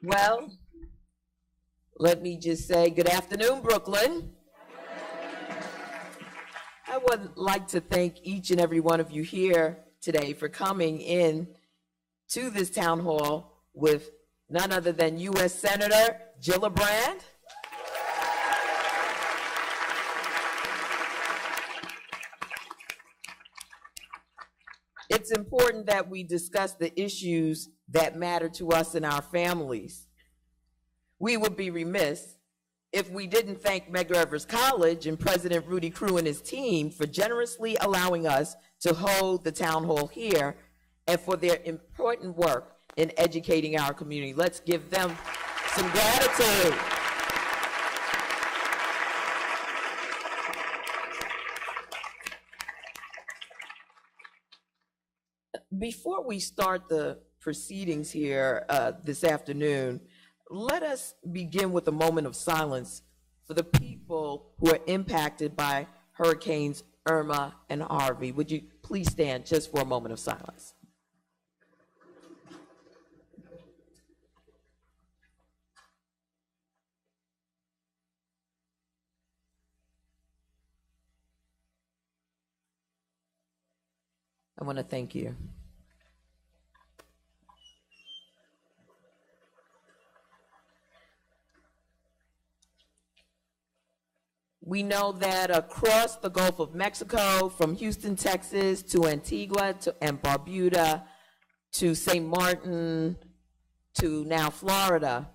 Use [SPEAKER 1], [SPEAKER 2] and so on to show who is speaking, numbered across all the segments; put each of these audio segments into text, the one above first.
[SPEAKER 1] Well, let me just say good afternoon, Brooklyn. I would like to thank each and every one of you here today for coming in to this town hall with none other than U.S. Senator Gillibrand. It's important that we discuss the issues that matter to us and our families. We would be remiss if we didn't thank Medgar Evers College and President Rudy Crew and his team for generously allowing us to hold the town hall here and for their important work in educating our community. Let's give them some gratitude. Before we start the proceedings here this afternoon, let us begin with a moment of silence for the people who are impacted by Hurricanes Irma and Harvey. Would you please stand just for a moment of silence? I want to thank you. We know that across the Gulf of Mexico, from Houston, Texas, to Antigua and Barbuda, to St. Martin, to now Florida,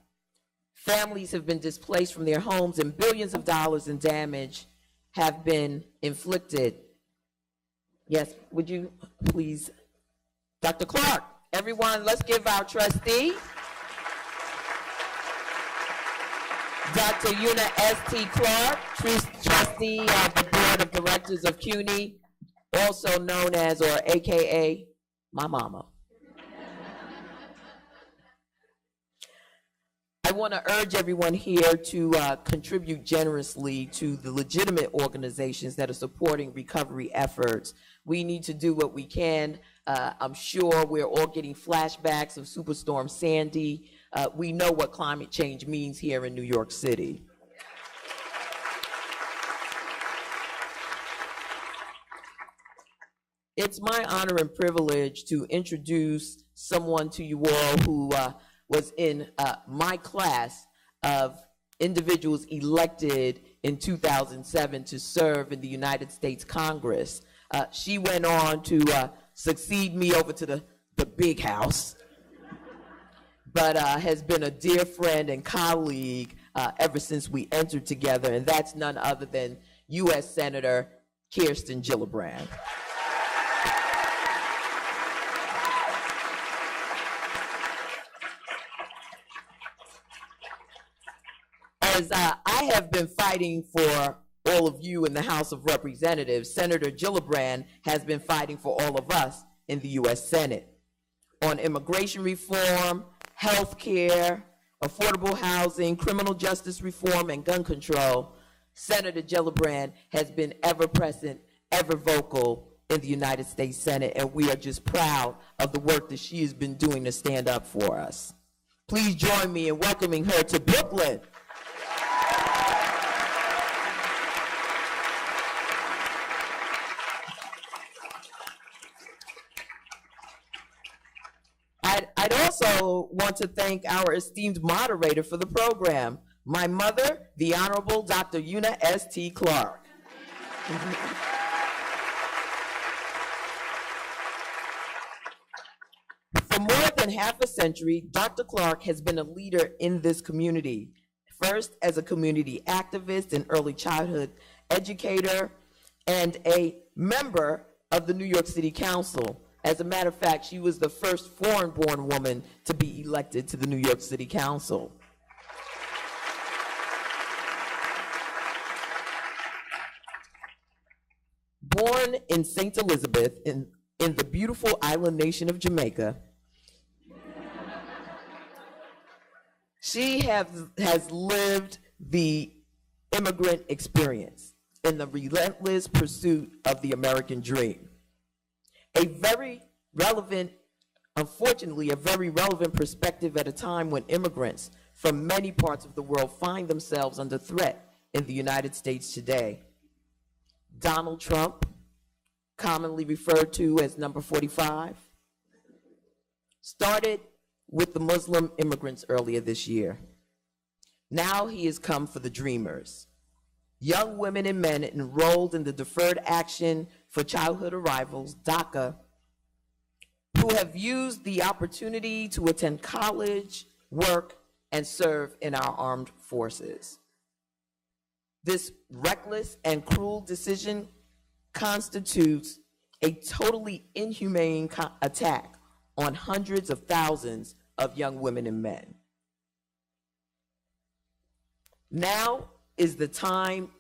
[SPEAKER 1] families have been displaced from their homes and billions of dollars in damage have been inflicted. Yes, would you please, Dr. Clark, everyone, let's give our trustee, Dr. Una S.T. Clark, trustee of the Board of Directors of CUNY, also known as, or AKA, my mama. I want to urge everyone here to contribute generously to the legitimate organizations that are supporting recovery efforts. We need to do what we can. I'm sure we're all getting flashbacks of Superstorm Sandy. We know what climate change means here in New York City. It's my honor and privilege to introduce someone to you all who was in my class of individuals elected in 2007 to serve in the United States Congress. She went on to succeed me over to the big house, but has been a dear friend and colleague ever since we entered together, and that's none other than U.S. Senator Kirsten Gillibrand. As I have been fighting for all of you in the House of Representatives, Senator Gillibrand has been fighting for all of us in the U.S. Senate on immigration reform, health care, affordable housing, criminal justice reform, and gun control. Senator Gillibrand has been ever present, ever vocal in the United States Senate, and we are just proud of the work that she has been doing to stand up for us. Please join me in welcoming her to Brooklyn. I'd also want to thank our esteemed moderator for the program, my mother, the Honorable Dr. Una S.T. Clark. For more than half a century, Dr. Clark has been a leader in this community, first as a community activist and early childhood educator, and a member of the New York City Council. As a matter of fact, she was the first foreign-born woman to be elected to the New York City Council. Born in St. Elizabeth in the beautiful island nation of Jamaica, she has lived the immigrant experience in the relentless pursuit of the American dream. A very relevant Unfortunately, a very relevant perspective at a time when immigrants from many parts of the world find themselves under threat in the United States today. Donald Trump, commonly referred to as number 45, started with the Muslim immigrants earlier this year. Now he has come for the dreamers, young women and men enrolled in the Deferred Action for Childhood Arrivals, DACA, who have used the opportunity to attend college, work, and serve in our armed forces. This reckless and cruel decision constitutes a totally inhumane attack on hundreds of thousands of young women and men. Now is the time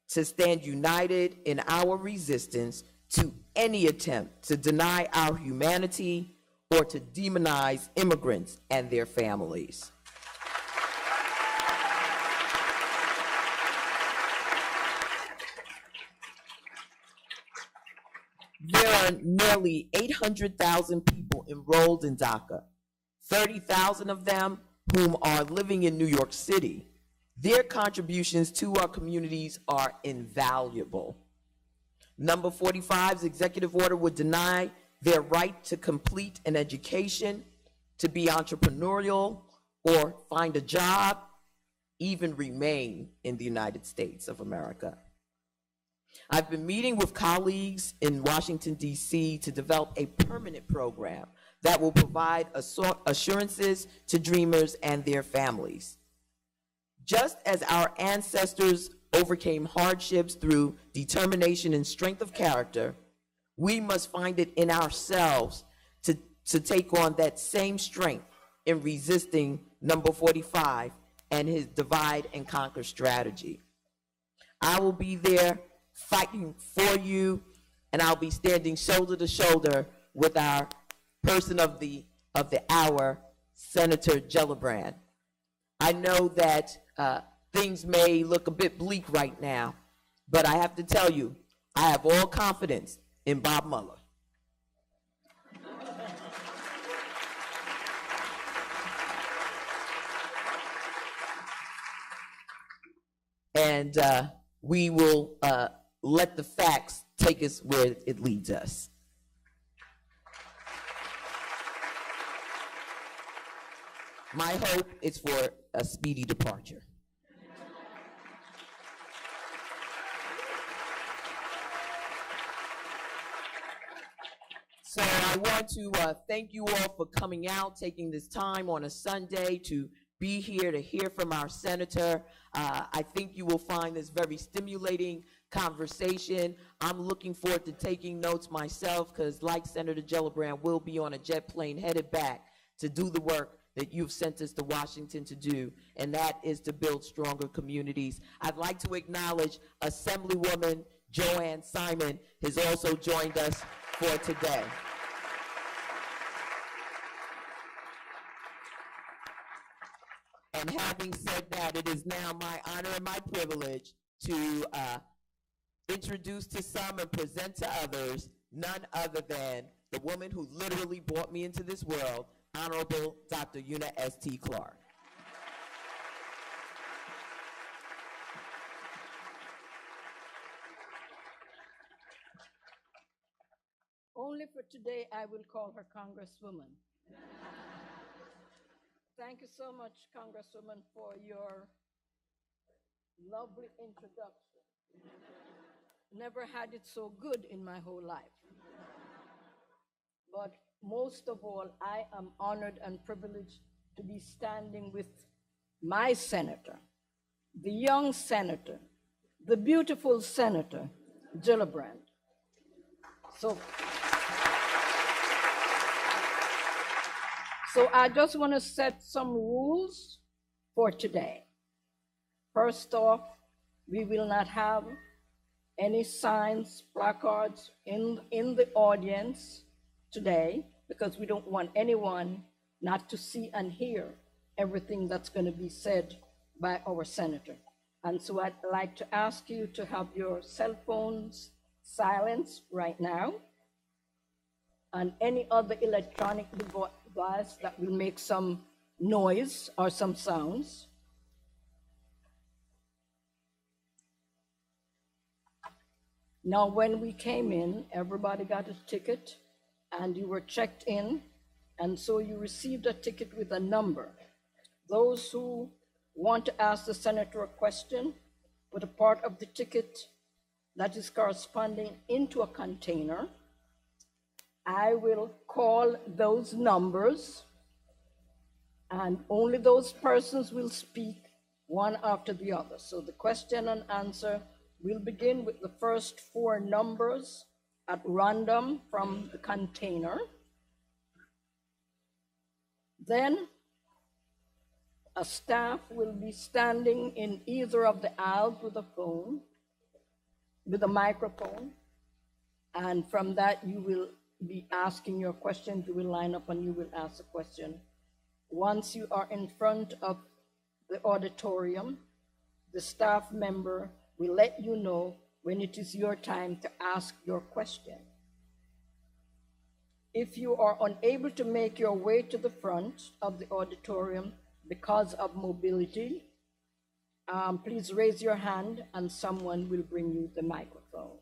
[SPEAKER 1] to stand united in our resistance to any attempt to deny our humanity or to demonize immigrants and their families. There are nearly 800,000 people enrolled in DACA, 30,000 of them whom are living in New York City. Their contributions to our communities are invaluable. Number 45's executive order would deny their right to complete an education, to be entrepreneurial, or find a job, even remain in the United States of America. I've been meeting with colleagues in Washington, D.C. to develop a permanent program that will provide assurances to dreamers and their families. Just as our ancestors overcame hardships through determination and strength of character, we must find it in ourselves to take on that same strength in resisting number 45 and his divide and conquer strategy. I will be there fighting for you, and I'll be standing shoulder to shoulder with our person of the hour, Senator Gillibrand. I know that things may look a bit bleak right now, but I have to tell you, I have all confidence in Bob Mueller. And we will let the facts take us where it leads us. My hope is for a speedy departure. So I want to thank you all for coming out, taking this time on a Sunday to be here to hear from our senator. I think you will find this very stimulating conversation. I'm looking forward to taking notes myself because, like Senator Gillibrand, we'll be on a jet plane headed back to do the work that you've sent us to Washington to do, and that is to build stronger communities. I'd like to acknowledge Assemblywoman Joanne Simon has also joined us for today. And having said that, it is now my honor and my privilege to introduce to some and present to others none other than the woman who literally brought me into this world, Honorable Dr. Una S.T. Clark.
[SPEAKER 2] Only for today, I will call her Congresswoman. Thank you so much, Congresswoman, for your lovely introduction. Never had it so good in my whole life. But most of all, I am honored and privileged to be standing with my senator, the young senator, the beautiful Senator Gillibrand. So I just want to set some rules for today. First off, we will not have any signs, placards in the audience today because we don't want anyone not to see and hear everything that's going to be said by our senator. And so I'd like to ask you to have your cell phones silenced right now. and any other electronic device that will make some noise or some sounds. Now, when we came in, everybody got a ticket and you were checked in, and so you received a ticket with a number. Those who want to ask the senator a question put a part of the ticket that is corresponding into a container. I will call those numbers, and only those persons will speak one after the other. So the question and answer will begin with the first 4 numbers at random from the container. Then a staff will be standing in either of the aisles with a phone, with a microphone, and from that you will be asking your question. You will line up and you will ask a question. Once you are in front of the auditorium, the staff member will let you know when it is your time to ask your question. If you are unable to make your way to the front of the auditorium because of mobility, please raise your hand and someone will bring you the microphone.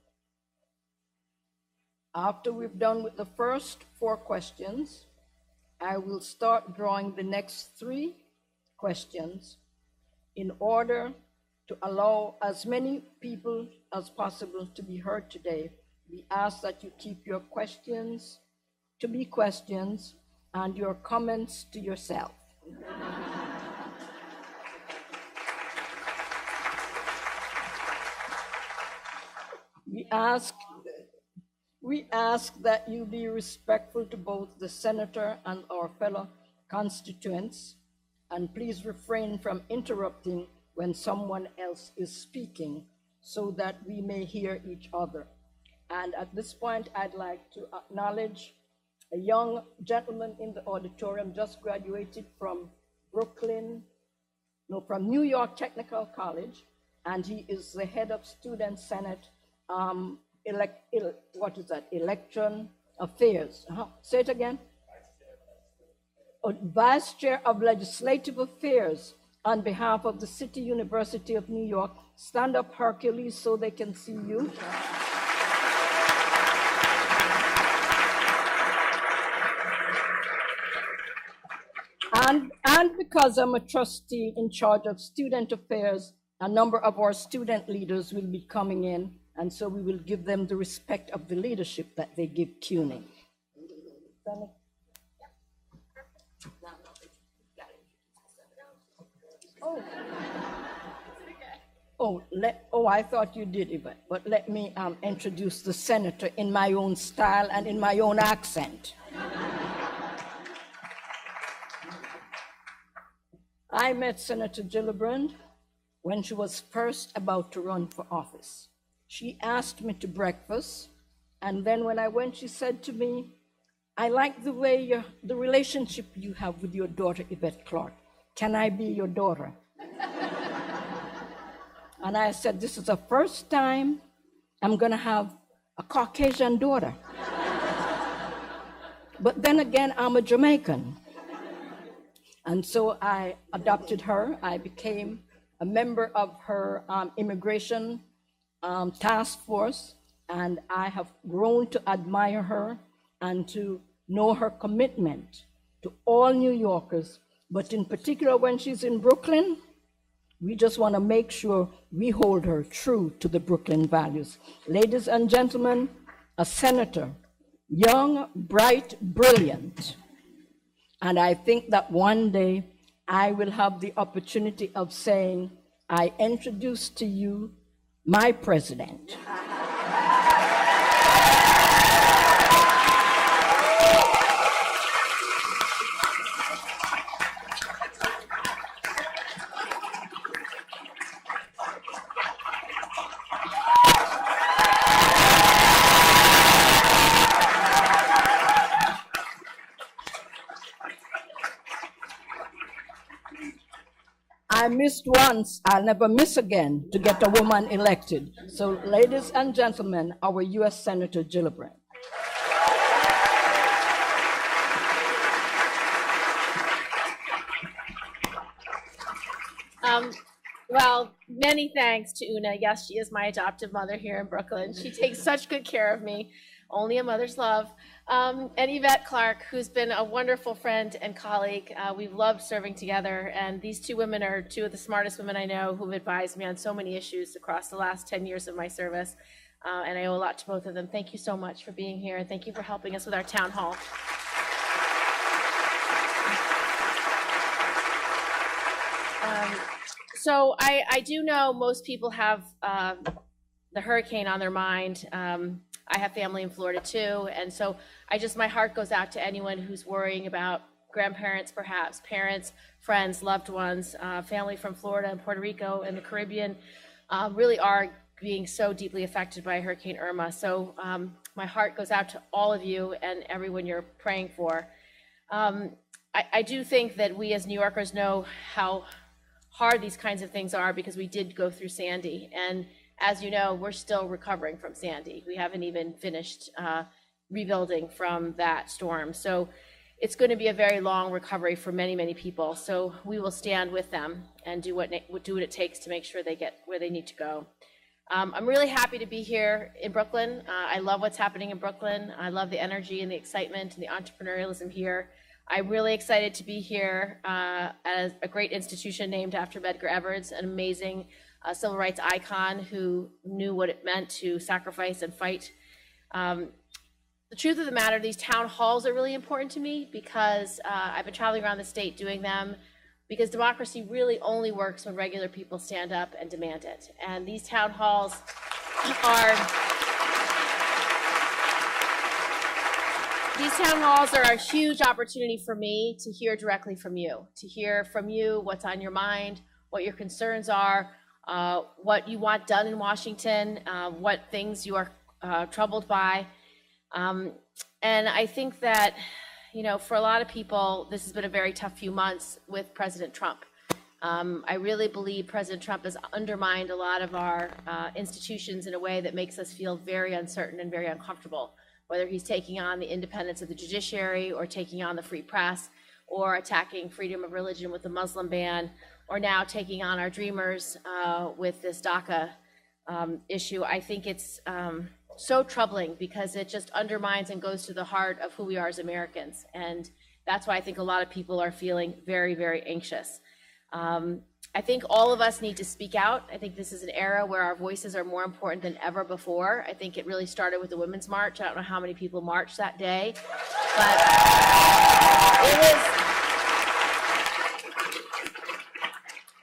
[SPEAKER 2] After we've done with the first 4 questions, I will start drawing the next 3 questions in order to allow as many people as possible to be heard today. We ask that you keep your questions to be questions and your comments to yourself. We ask that you be respectful to both the senator and our fellow constituents, and please refrain from interrupting when someone else is speaking so that we may hear each other. And at this point, I'd like to acknowledge a young gentleman in the auditorium, just graduated from New York Technical College, and he is the head of Student Senate Election Affairs. Say it again. Vice Chair of Legislative Affairs on behalf of the City University of New York. Stand up, Hercules, so they can see you. And because I'm a trustee in charge of student affairs, a number of our student leaders will be coming in, and so we will give them the respect of the leadership that they give CUNY. I thought you did, Yvette, but let me introduce the senator in my own style and in my own accent. I met Senator Gillibrand when she was first about to run for office. She asked me to breakfast, and then when I went, she said to me, "I like the way the relationship you have with your daughter, Yvette Clark. Can I be your daughter?" And I said, "This is the first time I'm gonna have a Caucasian daughter." But then again, I'm a Jamaican. And so I adopted her. I became a member of her immigration task force, and I have grown to admire her and to know her commitment to all New Yorkers, but in particular when she's in Brooklyn, we just want to make sure we hold her true to the Brooklyn values. Ladies and gentlemen, a senator, young, bright, brilliant. And I think that one day I will have the opportunity of saying, "I introduce to you my president." I missed once, I'll never miss again to get a woman elected. So ladies and gentlemen, our US Senator Gillibrand.
[SPEAKER 3] Well, many thanks to Una. Yes, she is my adoptive mother here in Brooklyn. She takes such good care of me. Only a mother's love. And Yvette Clark, who's been a wonderful friend and colleague. We've loved serving together. And these two women are two of the smartest women I know who've advised me on so many issues across the last 10 years of my service. And I owe a lot to both of them. Thank you so much for being here. And thank you for helping us with our town hall. So I do know most people have the hurricane on their mind. I have family in Florida too. And so my heart goes out to anyone who's worrying about grandparents, perhaps parents, friends, loved ones, family from Florida and Puerto Rico and the Caribbean really are being so deeply affected by Hurricane Irma. So my heart goes out to all of you and everyone you're praying for. I do think that we as New Yorkers know how hard these kinds of things are because we did go through Sandy. And as you know, we're still recovering from Sandy. We haven't even finished rebuilding from that storm. So it's going to be a very long recovery for many, many people. So we will stand with them and do what it takes to make sure they get where they need to go. I'm really happy to be here in Brooklyn. I love what's happening in Brooklyn. I love the energy and the excitement and the entrepreneurialism here. I'm really excited to be here as a great institution named after Medgar Evers, an amazing civil rights icon who knew what it meant to sacrifice and fight. The truth of the matter, these town halls are really important to me because I've been traveling around the state doing them because democracy really only works when regular people stand up and demand it. And these town halls are a huge opportunity for me to hear directly from you, what's on your mind, what your concerns are, what you want done in Washington, what things you are troubled by. And I think that, for a lot of people, this has been a very tough few months with President Trump. I really believe President Trump has undermined a lot of our institutions in a way that makes us feel very uncertain and very uncomfortable, whether he's taking on the independence of the judiciary or taking on the free press or attacking freedom of religion with the Muslim ban, or now taking on our dreamers with this DACA issue. I think it's so troubling because it just undermines and goes to the heart of who we are as Americans. And that's why I think a lot of people are feeling very, very anxious. I think all of us need to speak out. I think this is an era where our voices are more important than ever before. I think it really started with the Women's March. I don't know how many people marched that day, but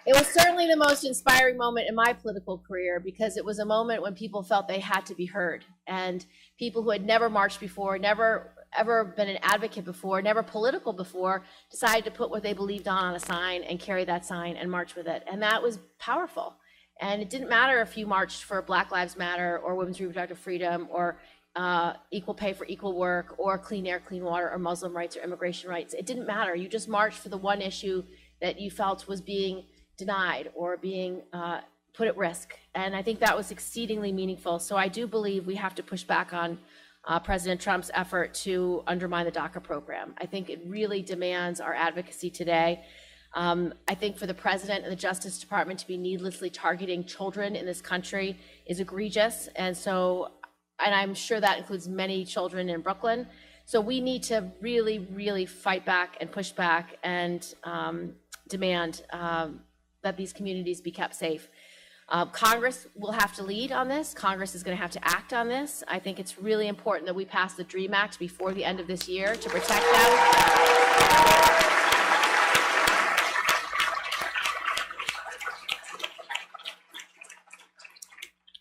[SPEAKER 3] it was certainly the most inspiring moment in my political career because it was a moment when people felt they had to be heard, and people who had never marched before, never ever been an advocate before, never political before, decided to put what they believed on a sign and carry that sign and march with it. And that was powerful. And it didn't matter if you marched for Black Lives Matter or women's reproductive freedom or equal pay for equal work or clean air, clean water or Muslim rights or immigration rights. It didn't matter. You just marched for the one issue that you felt was being denied or being put at risk. And I think that was exceedingly meaningful. So I do believe we have to push back on President Trump's effort to undermine the DACA program. I think it really demands our advocacy today. I think for the president and the Justice Department to be needlessly targeting children in this country is egregious. And I'm sure that includes many children in Brooklyn. So we need to really, really fight back and push back and demand that these communities be kept safe. Congress will have to lead on this. Congress is going to have to act on this. I think it's really important that we pass the DREAM Act before the end of this year to protect them.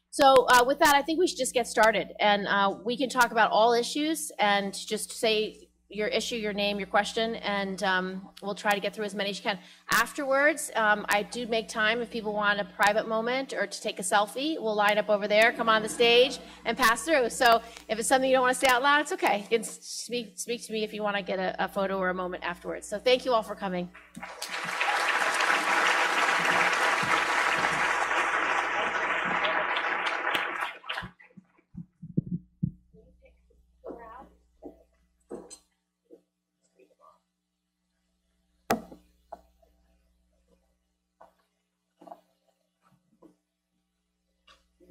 [SPEAKER 3] So with that, I think we should just get started, and we can talk about all issues and just say your issue, your name, your question, and we'll try to get through as many as you can. Afterwards, I do make time if people want a private moment or to take a selfie. We'll line up over there, come on the stage, and pass through. So if it's something you don't want to say out loud, it's okay. You can speak to me if you want to get a photo or a moment afterwards. So thank you all for coming.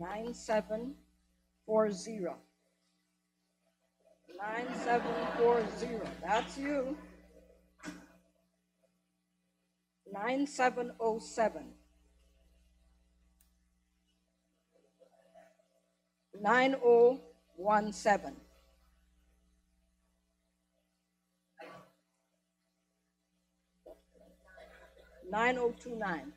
[SPEAKER 2] 9740. 9740. That's you. 9707. 9017. 9029.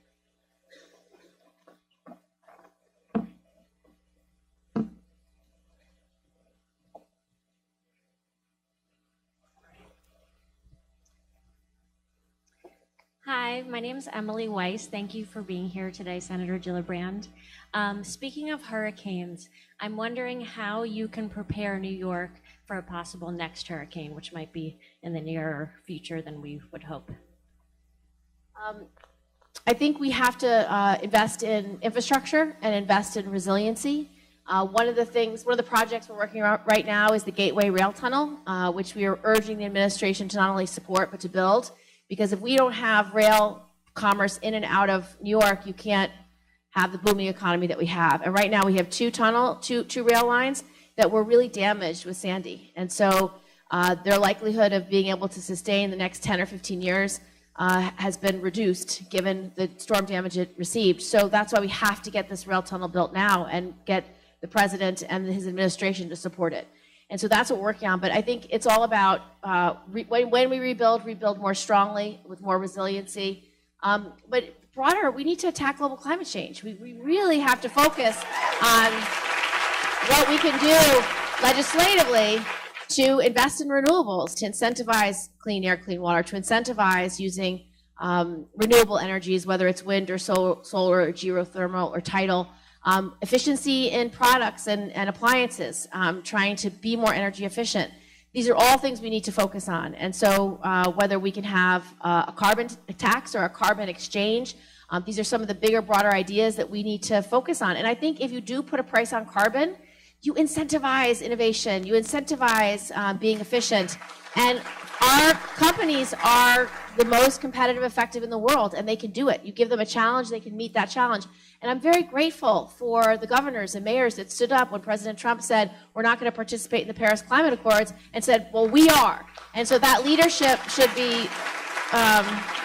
[SPEAKER 4] Hi, my name is Emily Weiss. Thank you for being here today, Senator Gillibrand. Speaking of hurricanes, I'm wondering how you can prepare New York for a possible next hurricane, which might be in the nearer future than we would hope.
[SPEAKER 3] I think we have to invest in infrastructure and invest in resiliency. One of the projects we're working on right now is the Gateway Rail Tunnel, which we are urging the administration to not only support, but to build. Because if we don't have rail commerce in and out of New York, you can't have the booming economy that we have. And right now we have two rail lines that were really damaged with Sandy. And so their likelihood of being able to sustain the next 10 or 15 years has been reduced given the storm damage it received. So that's why we have to get this rail tunnel built now and get the president and his administration to support it. And so that's what we're working on. But I think it's all about when we rebuild more strongly with more resiliency. But broader, we need to attack global climate change. We really have to focus on what we can do legislatively to invest in renewables, to incentivize clean air, clean water, to incentivize using renewable energies, whether it's wind or solar or geothermal or tidal. Efficiency in products and appliances, trying to be more energy efficient. These are all things we need to focus on. And so whether we can have a carbon tax or a carbon exchange, these are some of the bigger, broader ideas that we need to focus on. And I think if you do put a price on carbon, you incentivize innovation, you incentivize being efficient. And our companies are the most competitive, effective in the world, and they can do it. You give them a challenge, they can meet that challenge. And I'm very grateful for the governors and mayors that stood up when President Trump said, we're not going to participate in the Paris Climate Accords, and said, well, we are. And so that leadership should be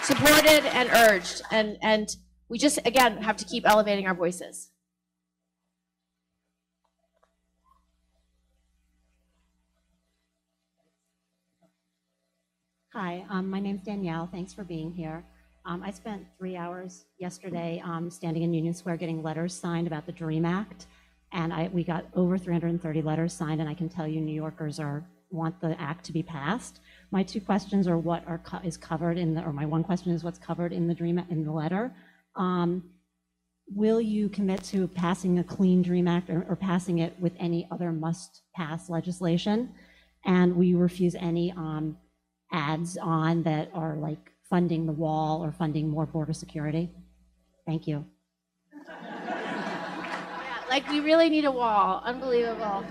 [SPEAKER 3] supported and urged. And we just, again, have to keep elevating our voices.
[SPEAKER 4] Hi, my name's Danielle. Thanks for being here. I spent 3 hours yesterday standing in Union Square getting letters signed about the DREAM Act, and we got over 330 letters signed, and I can tell you New Yorkers want the act to be passed. My two questions are what is covered in the, or my one question is what's covered in the DREAM in the letter. Will you commit to passing a clean DREAM Act or passing it with any other must-pass legislation? And will you refuse any ads on that are like funding the wall or funding more border security? Thank you.
[SPEAKER 3] Yeah, like we really need a wall. Unbelievable.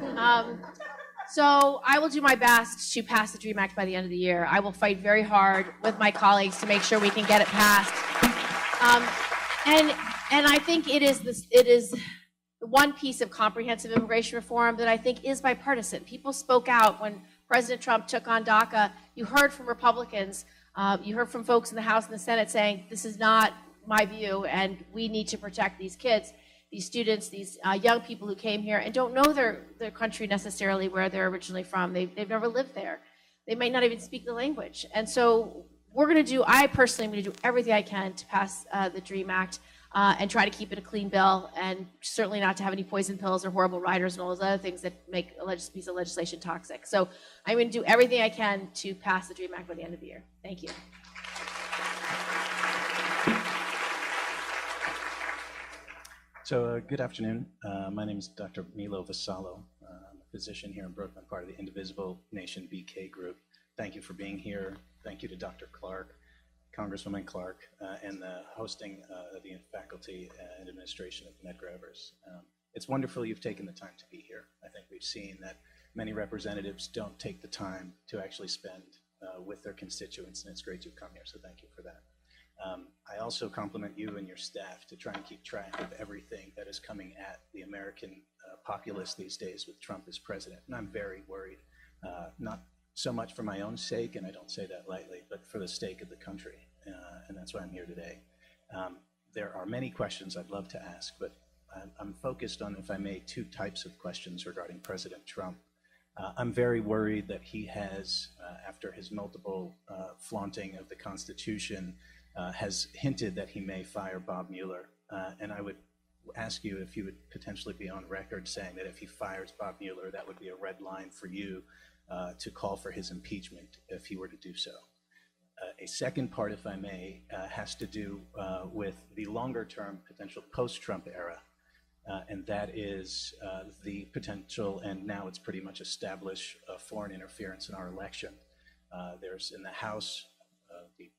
[SPEAKER 3] So I will do my best to pass the DREAM Act by the end of the year. I will fight very hard with my colleagues to make sure we can get it passed. And I think it is one piece of comprehensive immigration reform that I think is bipartisan. People spoke out when President Trump took on DACA. You heard from Republicans, you heard from folks in the House and the Senate saying, this is not my view, and we need to protect these kids, these students, these young people who came here and don't know their country necessarily, where they're originally from. They've never lived there. They might not even speak the language. And so I personally am going to do everything I can to pass the DREAM Act and try to keep it a clean bill, and certainly not to have any poison pills or horrible riders and all those other things that make a piece of legislation toxic. So I'm going to do everything I can to pass the DREAM Act by the end of the year. Thank you.
[SPEAKER 5] So good afternoon. My name is Dr. Milo Vassallo. I'm a physician here in Brooklyn, part of the Indivisible Nation BK group. Thank you for being here. Thank you to Dr. Clark, Congresswoman Clark, and the hosting of the faculty and administration of Medgar Evers. It's wonderful you've taken the time to be here. I think we've seen that many representatives don't take the time to actually spend with their constituents, and it's great you've come here, so thank you for that. I also compliment you and your staff to try and keep track of everything that is coming at the American populace these days with Trump as president. And I'm very worried, not so much for my own sake, and I don't say that lightly, but for the sake of the country. And that's why I'm here today. There are many questions I'd love to ask, but I'm focused on, if I may, two types of questions regarding President Trump. I'm very worried that he has, after his multiple flaunting of the Constitution, has hinted that he may fire Bob Mueller. And I would ask you if you would potentially be on record saying that if he fires Bob Mueller, that would be a red line for you to call for his impeachment if he were to do so. A second part, if I may, has to do with the longer-term potential post-Trump era. And that is the potential, and now it's pretty much established, foreign interference in our election. There's in the House the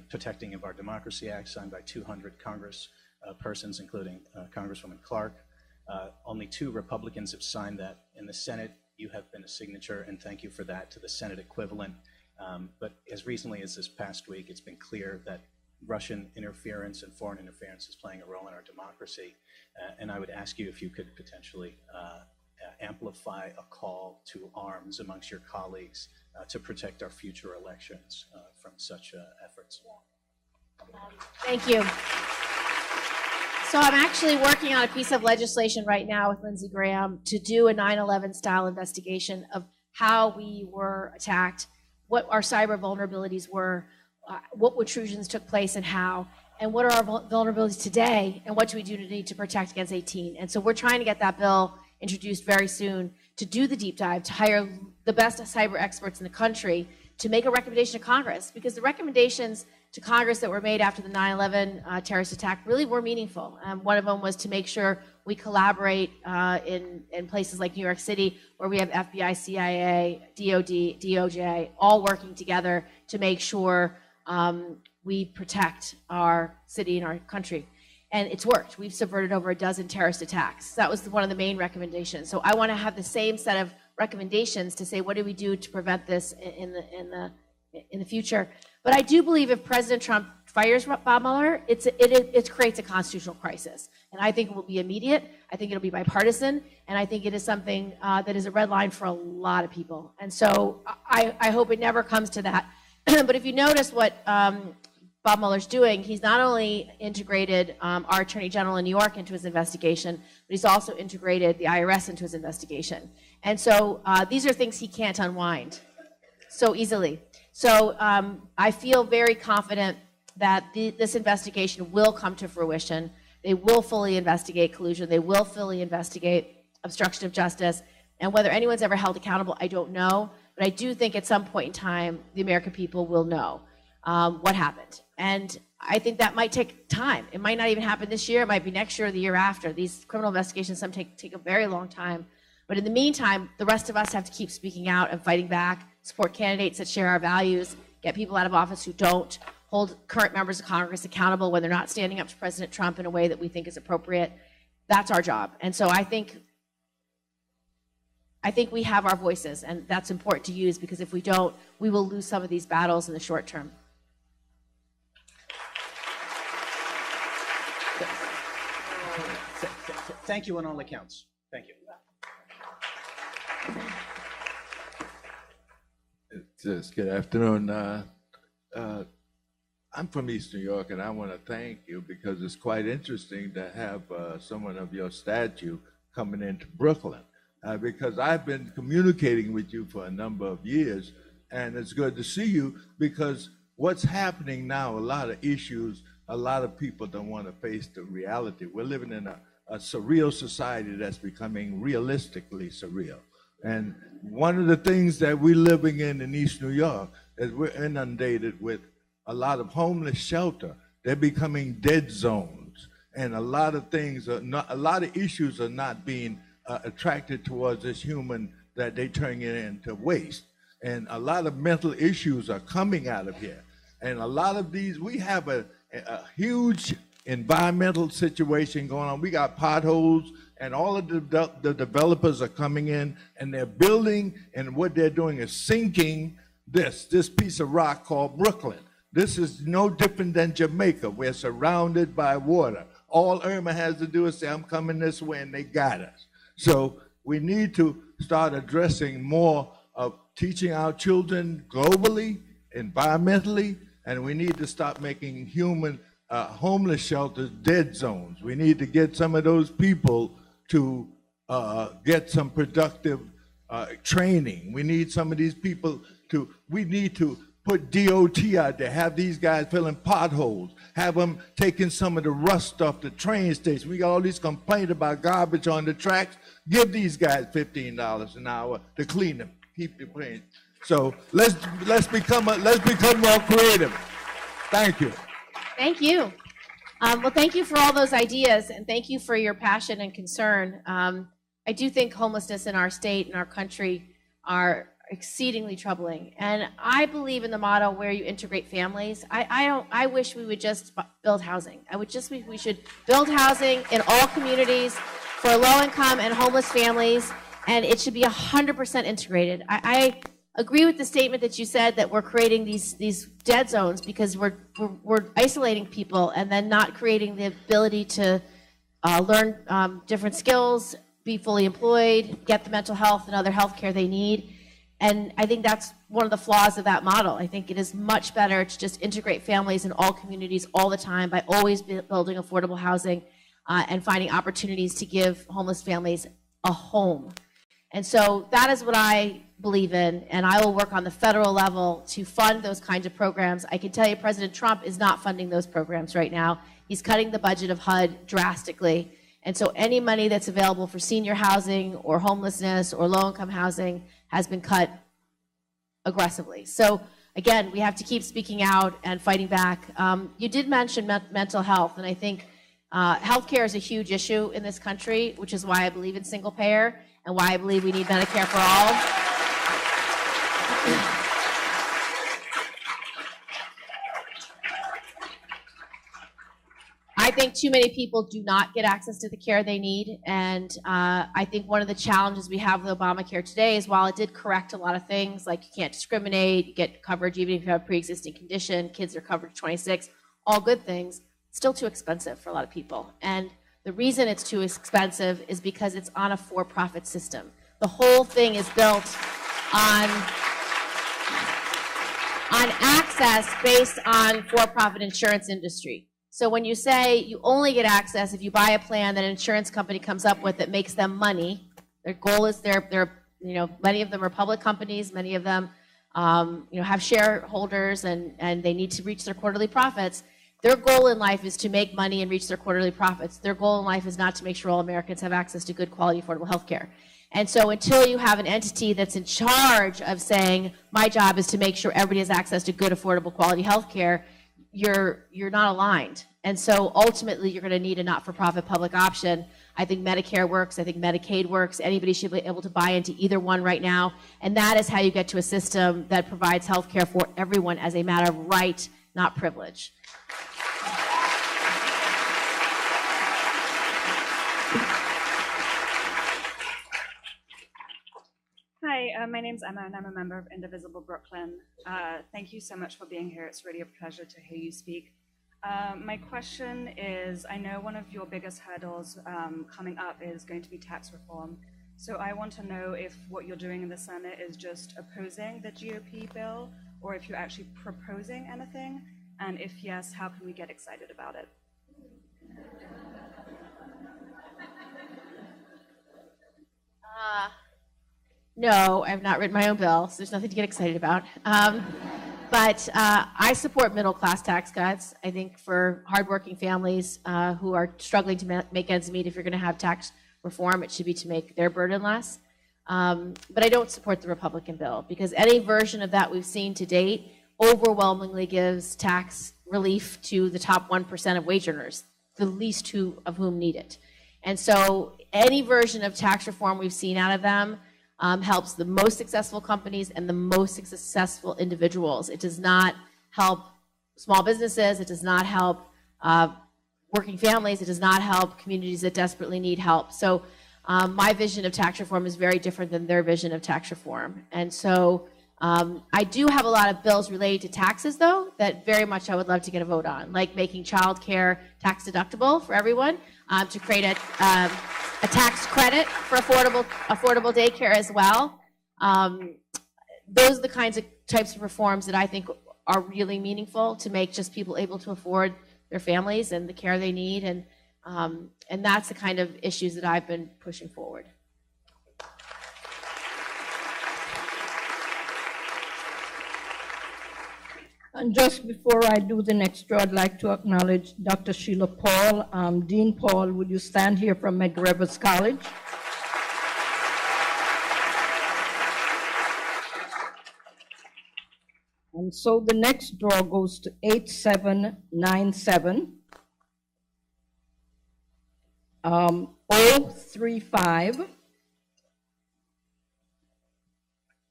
[SPEAKER 5] Protecting of Our Democracy Act, signed by 200 Congress persons, including Congresswoman Clark. Only 2 Republicans have signed that. In the Senate, you have been a signature, and thank you for that, to the Senate equivalent. But as recently as this past week, it's been clear that Russian interference and foreign interference is playing a role in our democracy. And I would ask you if you could potentially amplify a call to arms amongst your colleagues to protect our future elections from such efforts.
[SPEAKER 3] Thank you. So I'm actually working on a piece of legislation right now with Lindsey Graham to do a 9/11 style investigation of how we were attacked, what our cyber vulnerabilities were, what intrusions took place and how, and what are our vulnerabilities today, and what do we do to protect against 18. And so we're trying to get that bill introduced very soon to do the deep dive, to hire the best cyber experts in the country to make a recommendation to Congress, because the recommendations to Congress that were made after the 9/11 terrorist attack really were meaningful. One of them was to make sure we collaborate in places like New York City, where we have FBI, CIA, DOD, DOJ, all working together to make sure we protect our city and our country. And it's worked. We've subverted over a dozen terrorist attacks. That was one of the main recommendations. So I want to have the same set of recommendations to say, what do we do to prevent this in the future? But I do believe if President Trump fires Bob Mueller, it creates a constitutional crisis. And I think it will be immediate. I think it'll be bipartisan. And I think it is something that is a red line for a lot of people. And so I hope it never comes to that. But if you notice what Bob Mueller's doing, he's not only integrated our Attorney General in New York into his investigation, but he's also integrated the IRS into his investigation. And so these are things he can't unwind so easily. So I feel very confident that this investigation will come to fruition. They will fully investigate collusion. They will fully investigate obstruction of justice. And whether anyone's ever held accountable, I don't know. But I do think at some point in time, the American people will know what happened. And I think that might take time. It might not even happen this year. It might be next year or the year after. These criminal investigations some take a very long time. But in the meantime, the rest of us have to keep speaking out and fighting back, support candidates that share our values, get people out of office who don't, hold current members of Congress accountable when they're not standing up to President Trump in a way that we think is appropriate. That's our job. And so I think we have our voices, and that's important to use, because if we don't, we will lose some of these battles in the short term.
[SPEAKER 5] Thank you on all accounts. Thank you.
[SPEAKER 6] Good afternoon. I'm from East New York, and I want to thank you because it's quite interesting to have someone of your stature coming into Brooklyn, because I've been communicating with you for a number of years, and it's good to see you, because what's happening now, a lot of issues, a lot of people don't want to face the reality. We're living in a surreal society that's becoming realistically surreal. And one of the things that we're living in East New York is we're inundated with a lot of homeless shelter. They're becoming dead zones. And a lot of things are not, a lot of issues are not being attracted towards this human, that they turn it into waste. And a lot of mental issues are coming out of here. And a lot of these, we have a huge environmental situation going on. We got potholes, and all of the developers are coming in, and they're building, and what they're doing is sinking this piece of rock called Brooklyn. This is no different than Jamaica. We're surrounded by water. All Irma has to do is say, I'm coming this way, and they got us. So we need to start addressing more of teaching our children globally, environmentally, and we need to stop making human homeless shelters dead zones. We need to get some of those people to get some productive training. We need some of these people we need to put DOT out there, have these guys filling potholes, have them taking some of the rust off the train station. We got all these complaints about garbage on the tracks. Give these guys $15 an hour to clean them, keep the train. So let's become more creative. Thank you.
[SPEAKER 3] Thank you. Well, thank you for all those ideas, and thank you for your passion and concern. I do think homelessness in our state and our country are exceedingly troubling, and I believe in the model where you integrate families. I wish we would just build housing. I would just we should build housing in all communities for low-income and homeless families, and it should be 100% integrated. I agree with the statement that you said that we're creating these dead zones because we're isolating people and then not creating the ability to learn different skills, be fully employed, get the mental health and other health care they need. And I think that's one of the flaws of that model. I think it is much better to just integrate families in all communities all the time by always building affordable housing and finding opportunities to give homeless families a home. And so that is what I believe in, and I will work on the federal level to fund those kinds of programs. I can tell you President Trump is not funding those programs right now. He's cutting the budget of HUD drastically. And so any money that's available for senior housing or homelessness or low-income housing has been cut aggressively. So again, we have to keep speaking out and fighting back. You did mention mental health, and I think healthcare is a huge issue in this country, which is why I believe in single payer and why I believe we need Medicare for all. I think too many people do not get access to the care they need, and I think one of the challenges we have with Obamacare today is while it did correct a lot of things, like you can't discriminate, you get coverage even if you have a pre-existing condition, kids are covered to 26, all good things, it's still too expensive for a lot of people. And the reason it's too expensive is because it's on a for-profit system. The whole thing is built on access based on for-profit insurance industry. So when you say you only get access if you buy a plan that an insurance company comes up with that makes them money, their goal is many of them are public companies, many of them have shareholders and they need to reach their quarterly profits. Their goal in life is to make money and reach their quarterly profits. Their goal in life is not to make sure all Americans have access to good quality, affordable health care. And so until you have an entity that's in charge of saying, my job is to make sure everybody has access to good, affordable, quality health care, you're not aligned. And so ultimately, you're going to need a not-for-profit public option. I think Medicare works. I think Medicaid works. Anybody should be able to buy into either one right now. And that is how you get to a system that provides health care for everyone as a matter of right, not privilege.
[SPEAKER 7] Hi, my name's Emma, and I'm a member of Indivisible Brooklyn. Thank you so much for being here. It's really a pleasure to hear you speak. My question is, I know one of your biggest hurdles coming up is going to be tax reform. So I want to know if what you're doing in the Senate is just opposing the GOP bill, or if you're actually proposing anything, and if yes, how can we get excited about it?
[SPEAKER 3] No, I've not written my own bill, so there's nothing to get excited about. But I support middle-class tax cuts. I think for hardworking families who are struggling to make ends meet, if you're going to have tax reform, it should be to make their burden less. But I don't support the Republican bill because any version of that we've seen to date overwhelmingly gives tax relief to the top 1% of wage earners, the least two of whom need it. And so any version of tax reform we've seen out of them helps the most successful companies and the most successful individuals. It does not help small businesses. It does not help working families. It does not help communities that desperately need help. So my vision of tax reform is very different than their vision of tax reform. And so I do have a lot of bills related to taxes, though, that very much I would love to get a vote on, like making childcare tax deductible for everyone, to create a tax credit for affordable daycare as well. Those are the types of reforms that I think are really meaningful to make just people able to afford their families and the care they need, and that's the kind of issues that I've been pushing forward.
[SPEAKER 2] And just before I do the next draw, I'd like to acknowledge Dr. Sheila Paul. Dean Paul, would you stand here from Medgar Evers College? And so the next draw goes to 8797 035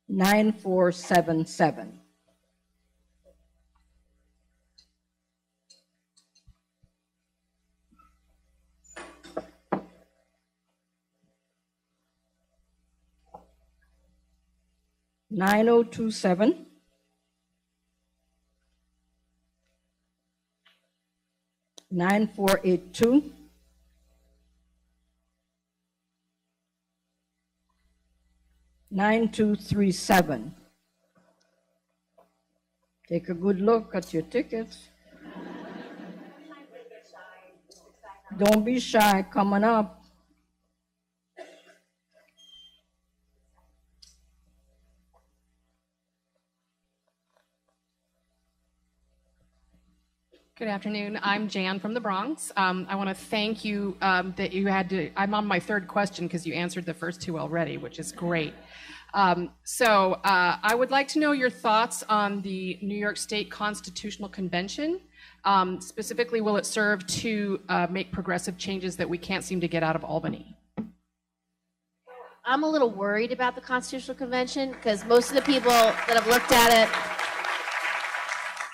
[SPEAKER 2] 9477. $9027 9482 9237. Take a good look at your tickets. Don't be shy, coming up.
[SPEAKER 8] Good afternoon. I'm Jan from the Bronx. I want to thank you that you had to, I'm on my third question because you answered the first two already, which is great. So I would like to know your thoughts on the New York State Constitutional Convention. Specifically, will it serve to make progressive changes that we can't seem to get out of Albany?
[SPEAKER 3] I'm a little worried about the Constitutional Convention because most of the people that have looked at it,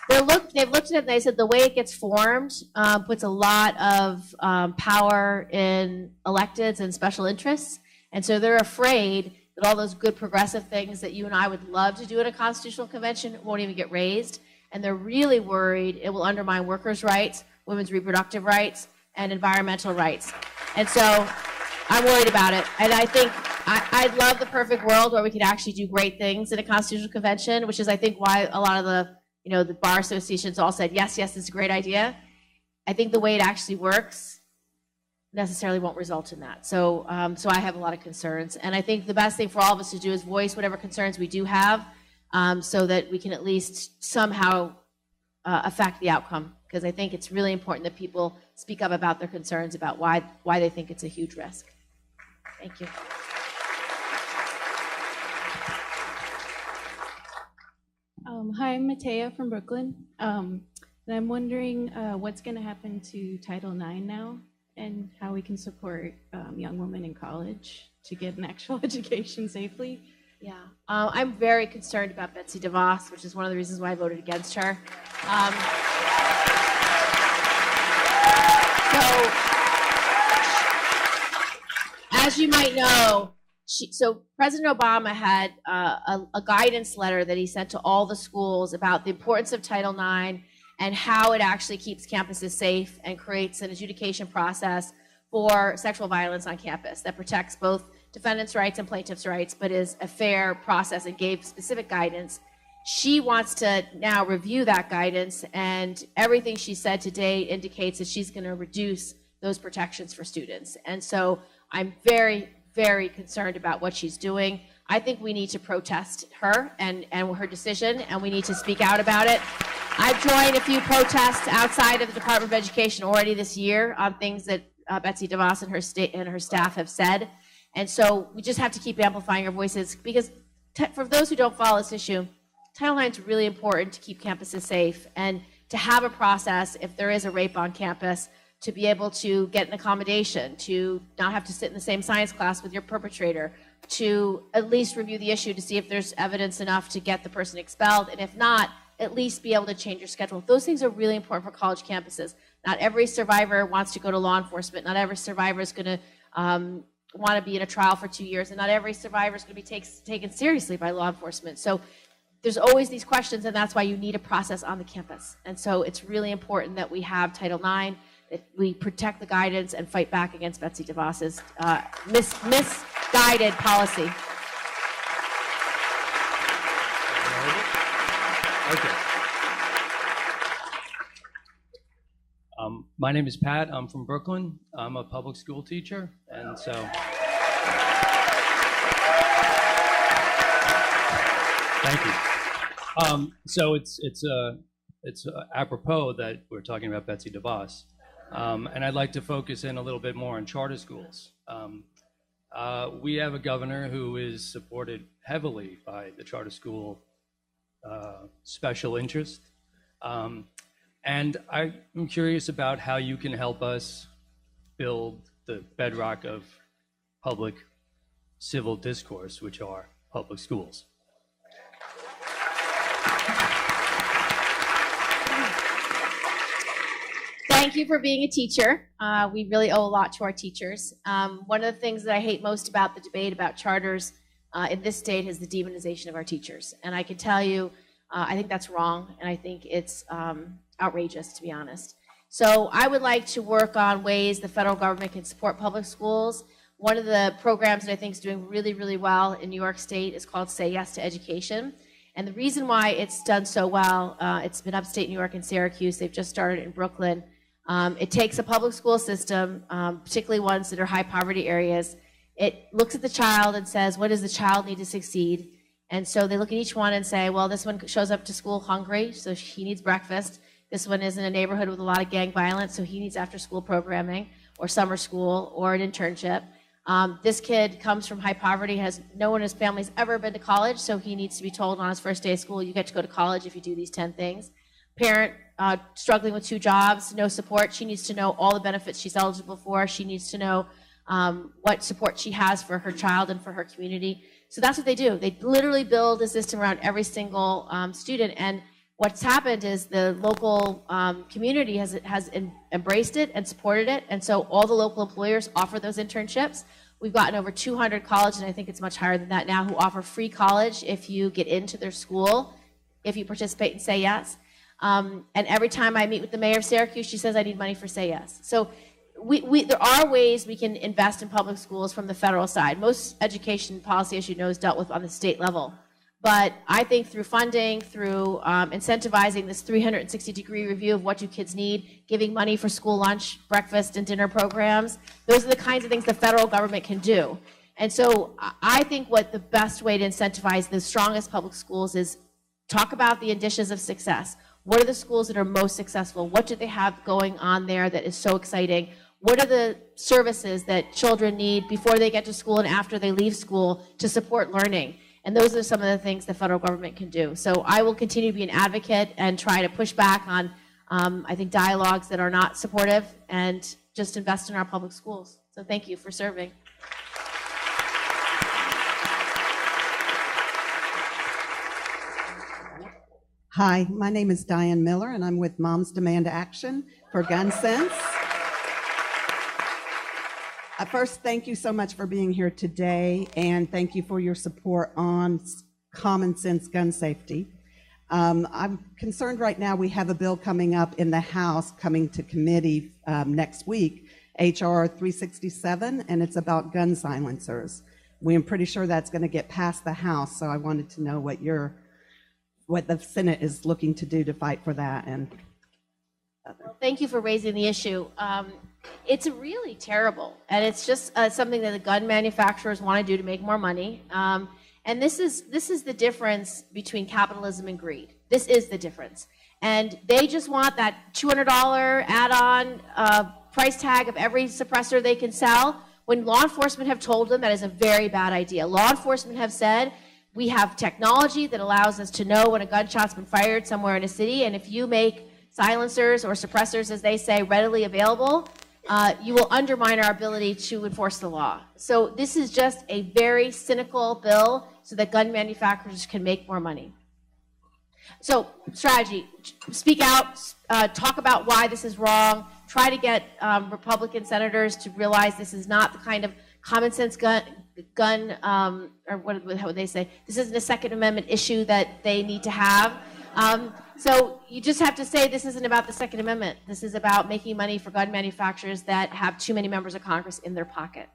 [SPEAKER 3] they've looked at it and they said the way it gets formed puts a lot of power in electeds and special interests. And so they're afraid that all those good progressive things that you and I would love to do at a constitutional convention won't even get raised. And they're really worried it will undermine workers' rights, women's reproductive rights, and environmental rights. And so I'm worried about it. And I think I'd love the perfect world where we could actually do great things in a constitutional convention, which is, I think, why a lot of the bar associations all said, yes, it's a great idea. I think the way it actually works necessarily won't result in that. So I have a lot of concerns. And I think the best thing for all of us to do is voice whatever concerns we do have so that we can at least somehow affect the outcome. Because I think it's really important that people speak up about their concerns about why they think it's a huge risk. Thank you.
[SPEAKER 9] Hi, I'm Matea from Brooklyn. And I'm wondering what's going to happen to Title IX now and how we can support young women in college to get an actual education safely.
[SPEAKER 3] Yeah, I'm very concerned about Betsy DeVos, which is one of the reasons why I voted against her. So, as you might know, so President Obama had a guidance letter that he sent to all the schools about the importance of Title IX and how it actually keeps campuses safe and creates an adjudication process for sexual violence on campus that protects both defendants' rights and plaintiffs' rights, but is a fair process and gave specific guidance. She wants to now review that guidance, and everything she said today indicates that she's going to reduce those protections for students. And so I'm very, very concerned about what she's doing. I think we need to protest her and her decision, and we need to speak out about it. I've joined a few protests outside of the Department of Education already this year on things that Betsy DeVos and her staff have said. And so we just have to keep amplifying our voices because for those who don't follow this issue, Title IX is really important to keep campuses safe and to have a process if there is a rape on campus to be able to get an accommodation, to not have to sit in the same science class with your perpetrator, to at least review the issue to see if there's evidence enough to get the person expelled, and if not, at least be able to change your schedule. Those things are really important for college campuses. Not every survivor wants to go to law enforcement. Not every survivor is going to want to be in a trial for 2 years, and not every survivor is going to be taken seriously by law enforcement. So there's always these questions, and that's why you need a process on the campus. And so it's really important that we have Title IX, that we protect the guidance and fight back against Betsy DeVos's misguided policy.
[SPEAKER 10] Okay. My name is Pat. I'm from Brooklyn. I'm a public school teacher, and so thank you. So it's apropos that we're talking about Betsy DeVos, and I'd like to focus in a little bit more on charter schools. We have a governor who is supported heavily by the charter school special interest. And I'm curious about how you can help us build the bedrock of public civil discourse, which are public schools.
[SPEAKER 3] Thank you for being a teacher. We really owe a lot to our teachers. One of the things that I hate most about the debate about charters in this state is the demonization of our teachers. And I can tell you, I think that's wrong, and I think it's outrageous, to be honest. So I would like to work on ways the federal government can support public schools. One of the programs that I think is doing really, really well in New York State is called Say Yes to Education. And the reason why it's done so well, it's been upstate New York and Syracuse. They've just started in Brooklyn. It takes a public school system, particularly ones that are high poverty areas. It looks at the child and says, what does the child need to succeed? And so they look at each one and say, well, this one shows up to school hungry, so he needs breakfast. This one is in a neighborhood with a lot of gang violence, so he needs after-school programming or summer school or an internship. This kid comes from high poverty, no one in his family's ever been to college, so he needs to be told on his first day of school, you get to go to college if you do these 10 things. Parent struggling with 2 jobs, no support. She needs to know all the benefits she's eligible for. She needs to know what support she has for her child and for her community. So that's what they do. They literally build a system around every single student. And what's happened is the local community has embraced it and supported it. And so all the local employers offer those internships. We've gotten over 200 colleges, and I think it's much higher than that now, who offer free college if you get into their school, if you participate and say yes. And every time I meet with the mayor of Syracuse, she says, I need money for Say Yes. So there are ways we can invest in public schools from the federal side. Most education policy, as you know, is dealt with on the state level. But I think through funding, through incentivizing this 360-degree review of what do kids need, giving money for school lunch, breakfast, and dinner programs, those are the kinds of things the federal government can do. And so I think what the best way to incentivize the strongest public schools is talk about the indicia of success. What are the schools that are most successful? What do they have going on there that is so exciting? What are the services that children need before they get to school and after they leave school to support learning? And those are some of the things the federal government can do. So I will continue to be an advocate and try to push back on, I think, dialogues that are not supportive and just invest in our public schools. So thank you for serving.
[SPEAKER 11] Hi, my name is Diane Miller, and I'm with Moms Demand Action for Gun Sense. First, thank you so much for being here today, and thank you for your support on common sense gun safety. I'm concerned right now we have a bill coming up in the House, coming to committee next week, HR 367, and it's about gun silencers. We're pretty sure that's going to get past the House, so I wanted to know what the Senate is looking to do to fight for that. And
[SPEAKER 3] well, thank you for raising the issue. It's really terrible, and it's just something that the gun manufacturers want to do to make more money. And this is the difference between capitalism and greed. This is the difference. And they just want that $200 add-on price tag of every suppressor they can sell, when law enforcement have told them that is a very bad idea. Law enforcement have said, we have technology that allows us to know when a gunshot's been fired somewhere in a city, and if you make silencers or suppressors, as they say, readily available, you will undermine our ability to enforce the law. So this is just a very cynical bill so that gun manufacturers can make more money. So strategy, speak out, talk about why this is wrong, try to get Republican senators to realize this is not the kind of common sense gun, or how would they say? This isn't a Second Amendment issue that they need to have. So you just have to say this isn't about the Second Amendment. This is about making money for gun manufacturers that have too many members of Congress in their pocket.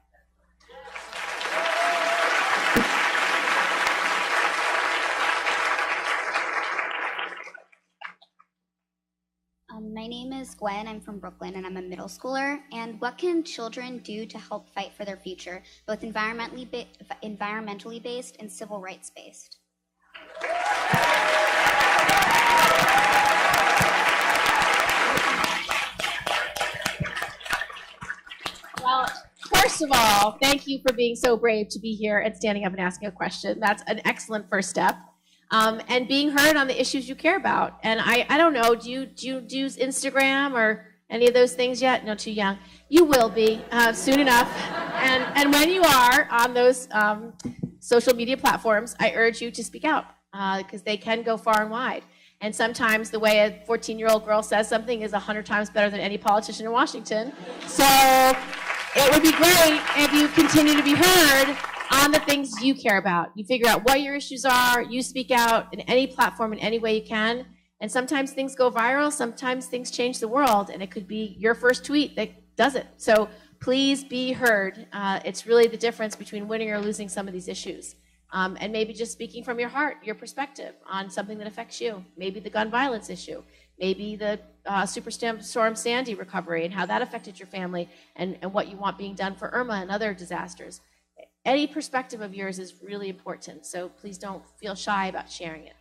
[SPEAKER 12] My name is Gwen. I'm from Brooklyn, and I'm a middle schooler. And what can children do to help fight for their future, both environmentally based and civil rights based?
[SPEAKER 3] Well, first of all, thank you for being so brave to be here and standing up and asking a question. That's an excellent first step. And being heard on the issues you care about. And I don't know, do you use Instagram or any of those things yet? No, too young. You will be soon enough. And when you are on those social media platforms, I urge you to speak out because they can go far and wide. And sometimes the way a 14-year-old girl says something is 100 times better than any politician in Washington. So it would be great if you continue to be heard on the things you care about. You figure out what your issues are, you speak out in any platform in any way you can, and sometimes things go viral, sometimes things change the world, and it could be your first tweet that does it. So please be heard. It's really the difference between winning or losing some of these issues. And maybe just speaking from your heart, your perspective on something that affects you. Maybe the gun violence issue, maybe the Superstorm Sandy recovery and how that affected your family and what you want being done for Irma and other disasters. Any perspective of yours is really important, so please don't feel shy about sharing it.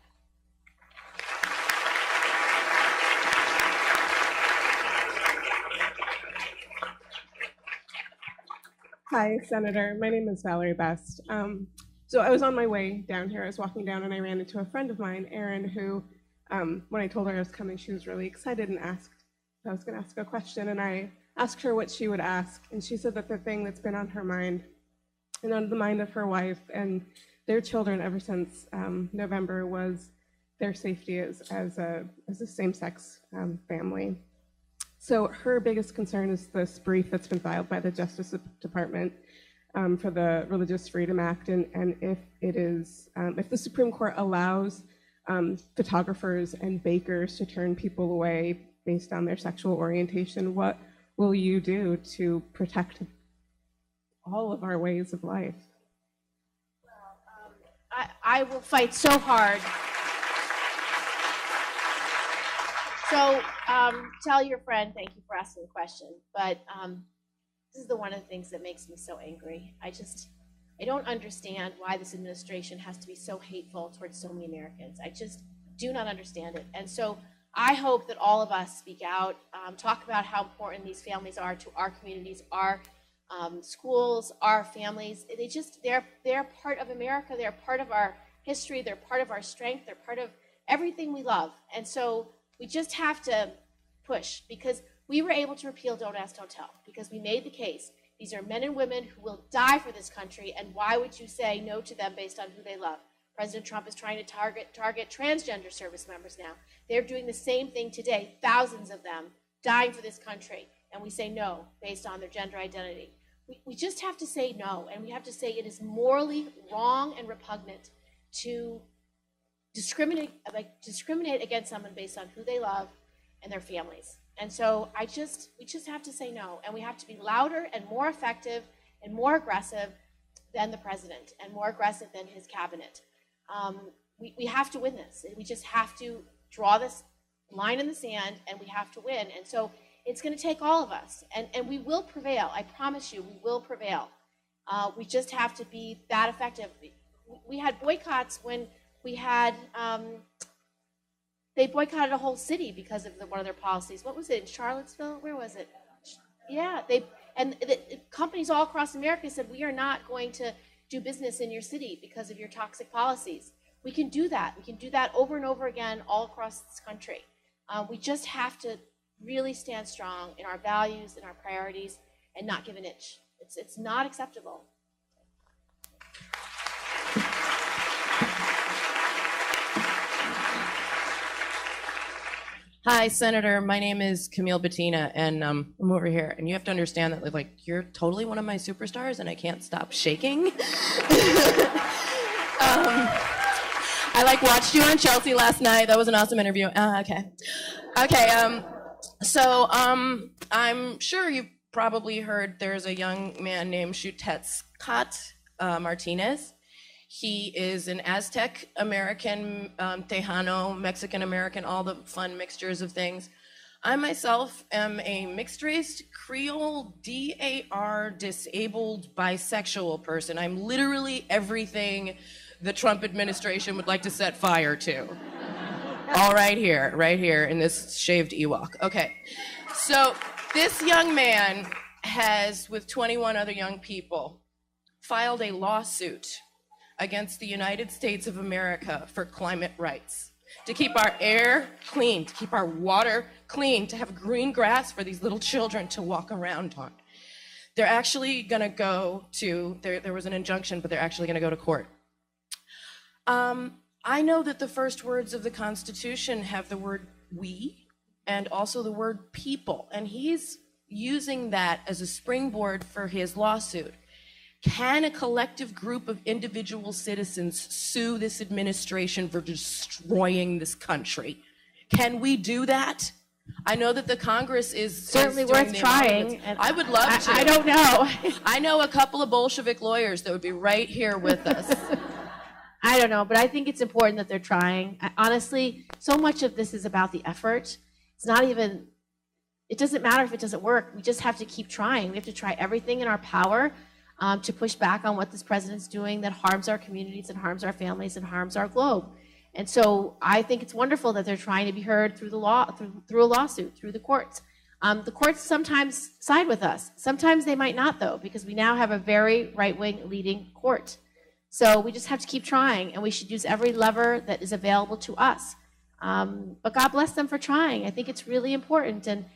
[SPEAKER 13] Hi, Senator. My name is Valerie Best. So I was on my way down here. I was walking down and I ran into a friend of mine, Erin, who, when I told her I was coming, she was really excited and asked if I was going to ask a question. And I asked her what she would ask. And she said that the thing that's been on her mind and on the mind of her wife and their children ever since November was their safety as a same-sex family. So her biggest concern is this brief that's been filed by the Justice Department for the Religious Freedom Act, and if it is, if the Supreme Court allows photographers and bakers to turn people away based on their sexual orientation, what will you do to protect all of our ways of life?
[SPEAKER 3] Well, I will fight so hard. So tell your friend, thank you for asking the question, but this is one of the things that makes me so angry. I don't understand why this administration has to be so hateful towards so many Americans. I just do not understand it. And so I hope that all of us speak out, talk about how important these families are to our communities, our schools, our families. They're part of America. They're part of our history. They're part of our strength. They're part of everything we love. And so we just have to push, because we were able to repeal Don't Ask, Don't Tell, because we made the case. These are men and women who will die for this country, and why would you say no to them based on who they love? President Trump is trying to target transgender service members now. They're doing the same thing today, thousands of them dying for this country, and we say no based on their gender identity. We just have to say no, and we have to say it is morally wrong and repugnant to discriminate against someone based on who they love and their families. And so we just have to say no, and we have to be louder and more effective and more aggressive than the president and more aggressive than his cabinet. We have to win this. We just have to draw this line in the sand, and we have to win. And so it's going to take all of us, and we will prevail. I promise you, we will prevail. We just have to be that effective. We had boycotts when we had, they boycotted a whole city because of one of their policies. What was it, in Charlottesville? Where was it? Yeah, the companies all across America said, we are not going to do business in your city because of your toxic policies. We can do that. We can do that over and over again all across this country. We just have to really stand strong in our values and our priorities and not give an inch. It's not acceptable.
[SPEAKER 14] Hi, Senator. My name is Camille Bettina, and I'm over here. And you have to understand that, like, you're totally one of my superstars, and I can't stop shaking. I watched you on Chelsea last night. That was an awesome interview. Okay. So I'm sure you've probably heard there's a young man named Xutetscat Martinez. He is an Aztec American, Tejano, Mexican American, all the fun mixtures of things. I myself am a mixed-race Creole DAR disabled bisexual person. I'm literally everything the Trump administration would like to set fire to. All right here in this shaved Ewok. Okay, so this young man has, with 21 other young people, filed a lawsuit against the United States of America for climate rights, to keep our air clean, to keep our water clean, to have green grass for these little children to walk around on. They're actually gonna go to, there was an injunction, but they're actually gonna go to court. I know that the first words of the Constitution have the word we and also the word people, and he's using that as a springboard for his lawsuit. Can a collective group of individual citizens sue this administration for destroying this country? Can we do that? I know that the Congress is
[SPEAKER 3] certainly worth trying. And
[SPEAKER 14] I would love to.
[SPEAKER 3] I don't know.
[SPEAKER 14] I know a couple of Bolshevik lawyers that would be right here with us.
[SPEAKER 3] I don't know, but I think it's important that they're trying. Honestly, so much of this is about the effort. It's not even, it doesn't matter if it doesn't work. We just have to keep trying. We have to try everything in our power to push back on what this president's doing that harms our communities and harms our families and harms our globe. And so I think it's wonderful that they're trying to be heard through the law, through a lawsuit, through the courts. The courts sometimes side with us. Sometimes they might not, though, because we now have a very right-wing leading court. So we just have to keep trying, and we should use every lever that is available to us. But God bless them for trying. I think it's really important. And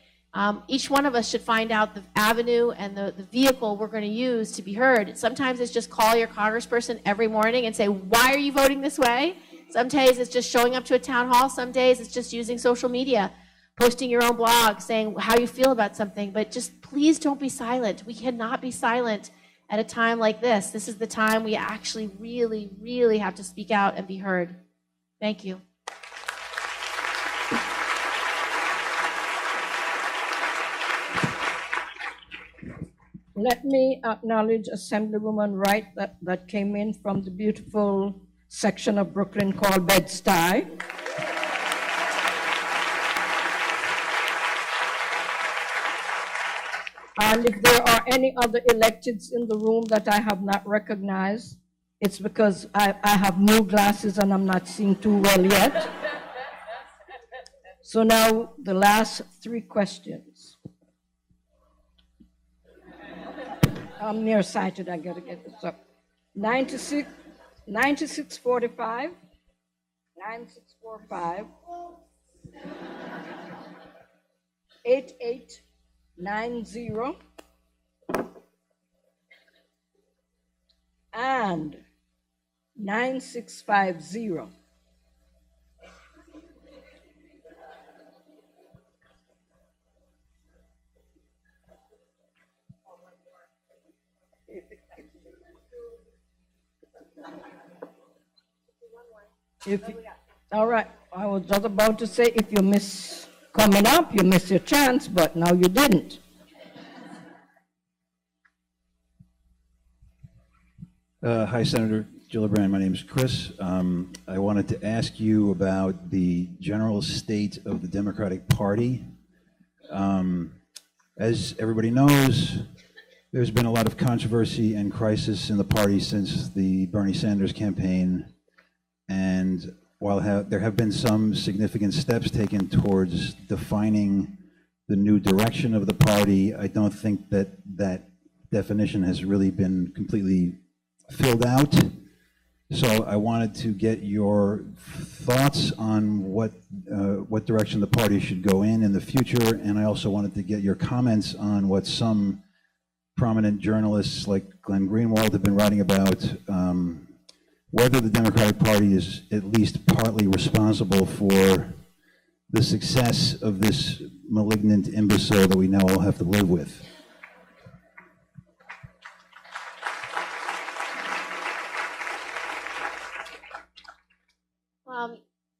[SPEAKER 3] each one of us should find out the avenue and the vehicle we're going to use to be heard. Sometimes it's just call your congressperson every morning and say, why are you voting this way? Some days it's just showing up to a town hall. Some days it's just using social media, posting your own blog, saying how you feel about something. But just please don't be silent. We cannot be silent at a time like this. This is the time we actually really, really have to speak out and be heard. Thank you.
[SPEAKER 2] Let me acknowledge Assemblywoman Wright that came in from the beautiful section of Brooklyn called Bed-Stuy. And if there are any other electeds in the room that I have not recognized, it's because I have new glasses and I'm not seeing too well yet. So now the last three questions. I'm nearsighted, I gotta get this up. 9645, 9645, 8890, and 9650. All right, I was just about to say, if you miss coming up, you miss your chance, but now you didn't.
[SPEAKER 15] Hi, Senator Gillibrand. My name is Chris. I wanted to ask you about the general state of the Democratic Party. As everybody knows, there's been a lot of controversy and crisis in the party since the Bernie Sanders campaign. And while there have been some significant steps taken towards defining the new direction of the party, I don't think that that definition has really been completely filled out. So I wanted to get your thoughts on what direction the party should go in the future, and I also wanted to get your comments on what some prominent journalists like Glenn Greenwald have been writing about, whether the Democratic Party is at least partly responsible for the success of this malignant imbecile that we now all have to live with.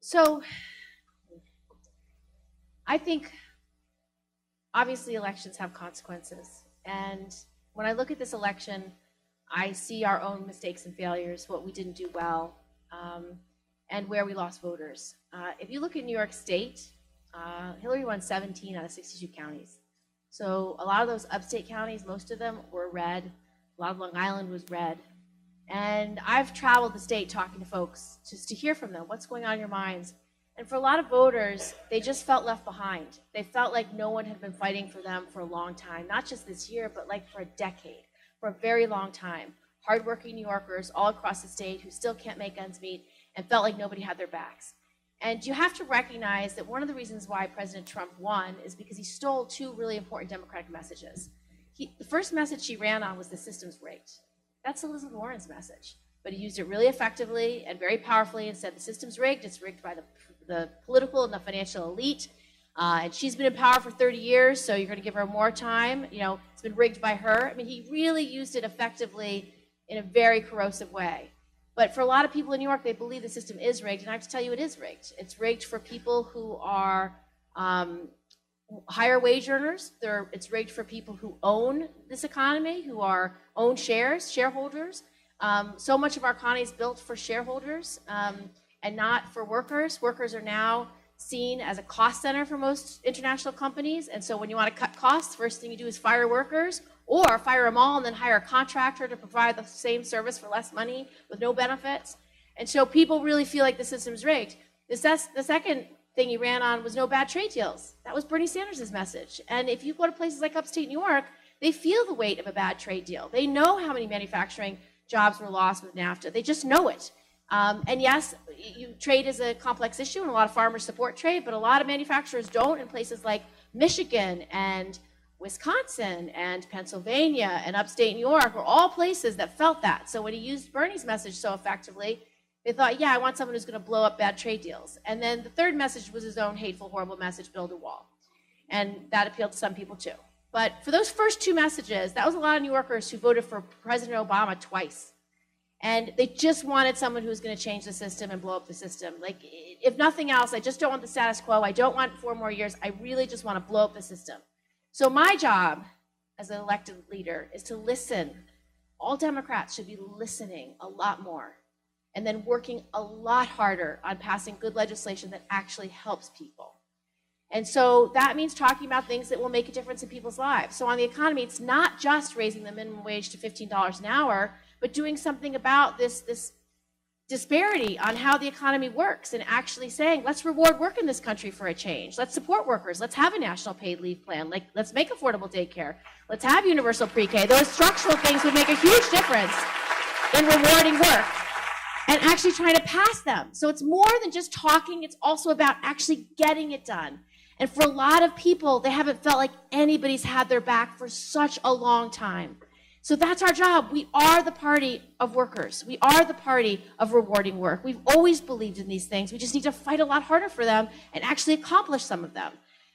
[SPEAKER 3] So I think obviously elections have consequences. And when I look at this election, I see our own mistakes and failures, what we didn't do well, and where we lost voters. If you look at New York State, Hillary won 17 out of 62 counties. So a lot of those upstate counties, most of them were red. A lot of Long Island was red. And I've traveled the state talking to folks just to hear from them, what's going on in your minds. And for a lot of voters, they just felt left behind. They felt like no one had been fighting for them for a long time, not just this year, but like for a decade, for a very long time. Hardworking New Yorkers all across the state who still can't make ends meet and felt like nobody had their backs. And you have to recognize that one of the reasons why President Trump won is because he stole two really important Democratic messages. The first message he ran on was the system's rigged. That's Elizabeth Warren's message. But he used it really effectively and very powerfully and said the system's rigged. It's rigged by the political and the financial elite. And she's been in power for 30 years, so you're going to give her more time. You know, it's been rigged by her. I mean, he really used it effectively in a very corrosive way. But for a lot of people in New York, they believe the system is rigged, and I have to tell you it is rigged. It's rigged for people who are higher wage earners. It's rigged for people who own this economy, who own shareholders. So much of our economy is built for shareholders and not for workers. Workers are now seen as a cost center for most international companies. And so when you want to cut costs, first thing you do is fire workers or fire them all and then hire a contractor to provide the same service for less money with no benefits. And so people really feel like the system's rigged. The second thing he ran on was no bad trade deals. That was Bernie Sanders' message. And if you go to places like upstate New York, they feel the weight of a bad trade deal. They know how many manufacturing jobs were lost with NAFTA. They just know it. And yes, trade is a complex issue, and a lot of farmers support trade, but a lot of manufacturers don't in places like Michigan and Wisconsin and Pennsylvania and upstate New York are all places that felt that. So when he used Bernie's message so effectively, they thought, yeah, I want someone who's going to blow up bad trade deals. And then the third message was his own hateful, horrible message, build a wall. And that appealed to some people too. But for those first two messages, that was a lot of New Yorkers who voted for President Obama twice. And they just wanted someone who was going to change the system and blow up the system. Like, if nothing else, I just don't want the status quo. I don't want 4 more years. I really just want to blow up the system. So my job as an elected leader is to listen. All Democrats should be listening a lot more and then working a lot harder on passing good legislation that actually helps people. And so that means talking about things that will make a difference in people's lives. So on the economy, it's not just raising the minimum wage to $15 an hour, but doing something about this disparity on how the economy works and actually saying, let's reward work in this country for a change. Let's support workers. Let's have a national paid leave plan. Like, let's make affordable daycare. Let's have universal pre-K. Those structural things would make a huge difference in rewarding work and actually trying to pass them. So it's more than just talking. It's also about actually getting it done. And for a lot of people, they haven't felt like anybody's had their back for such a long time. So that's our job. We are the party of workers. We are the party of rewarding work. We've always believed in these things. We just need to fight a lot harder for them and actually accomplish some of them.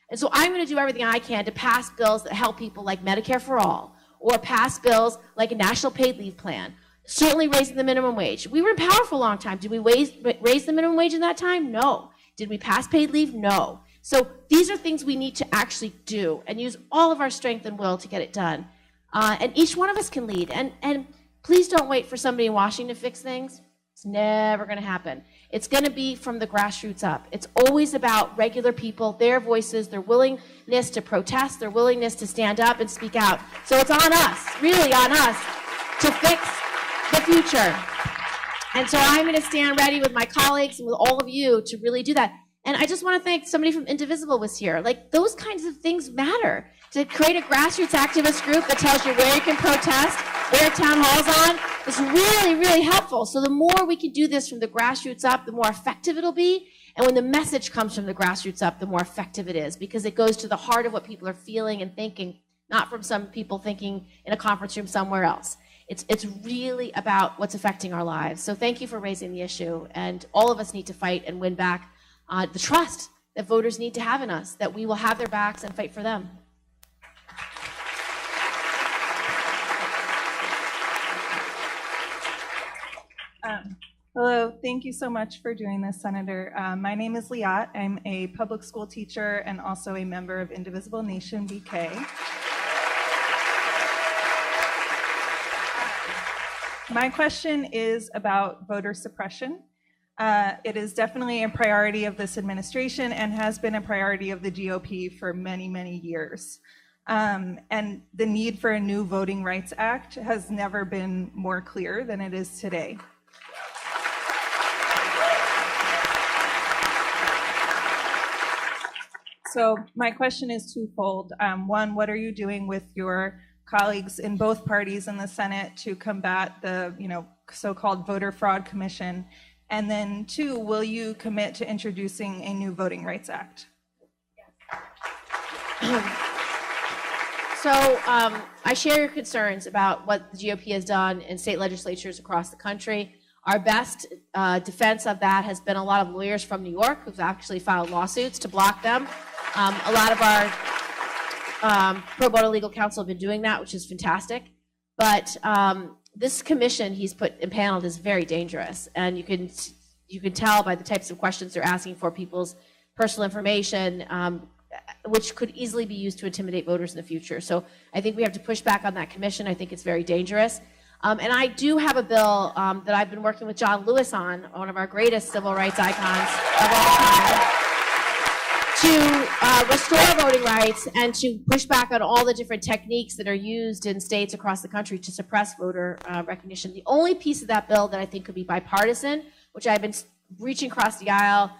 [SPEAKER 3] And so I'm going to do everything I can to pass bills that help people like Medicare for All, or pass bills like a national paid leave plan, certainly raising the minimum wage. We were in power for a long time. Did we raise the minimum wage in that time? No. Did we pass paid leave? No. So these are things we need to actually do and use all of our strength and will to get it done. And each one of us can lead. And please don't wait for somebody in Washington to fix things. It's never going to happen. It's going to be from the grassroots up. It's always about regular people, their voices, their willingness to protest, their willingness to stand up and speak out. So it's on us, really on us, to fix the future. And so I'm going to stand ready with my colleagues and with all of you to really do that. And I just want to thank somebody from Indivisible was here. Like, those kinds of things matter. To create a grassroots activist group that tells you where you can protest, where town hall's on, is really, really helpful. So the more we can do this from the grassroots up, the more effective it'll be. And when the message comes from the grassroots up, the more effective it is, because it goes to the heart of what people are feeling and thinking, not from some people thinking in a conference room somewhere else. It's really about what's affecting our lives. So thank you for raising the issue. And all of us need to fight and win back the trust that voters need to have in us, that we will have their backs and fight for them.
[SPEAKER 16] Hello, thank you so much for doing this, Senator. My name is Liat. I'm a public school teacher and also a member of Indivisible Nation BK. My question is about voter suppression. It is definitely a priority of this administration and has been a priority of the GOP for many, many years. And the need for a new Voting Rights Act has never been more clear than it is today. So my question is twofold. One, what are you doing with your colleagues in both parties in the Senate to combat the, so-called voter fraud commission? And then two, will you commit to introducing a new Voting Rights Act?
[SPEAKER 3] So I share your concerns about what the GOP has done in state legislatures across the country. Our best defense of that has been a lot of lawyers from New York who've actually filed lawsuits to block them. A lot of our pro bono legal counsel have been doing that, which is fantastic. But this commission he's put impaneled is very dangerous, and you can tell by the types of questions they're asking for people's personal information, which could easily be used to intimidate voters in the future. So I think we have to push back on that commission. I think it's very dangerous. And I do have a bill that I've been working with John Lewis on, one of our greatest civil rights icons of all time, to restore voting rights and to push back on all the different techniques that are used in states across the country to suppress voter recognition. The only piece of that bill that I think could be bipartisan, which I've been reaching across the aisle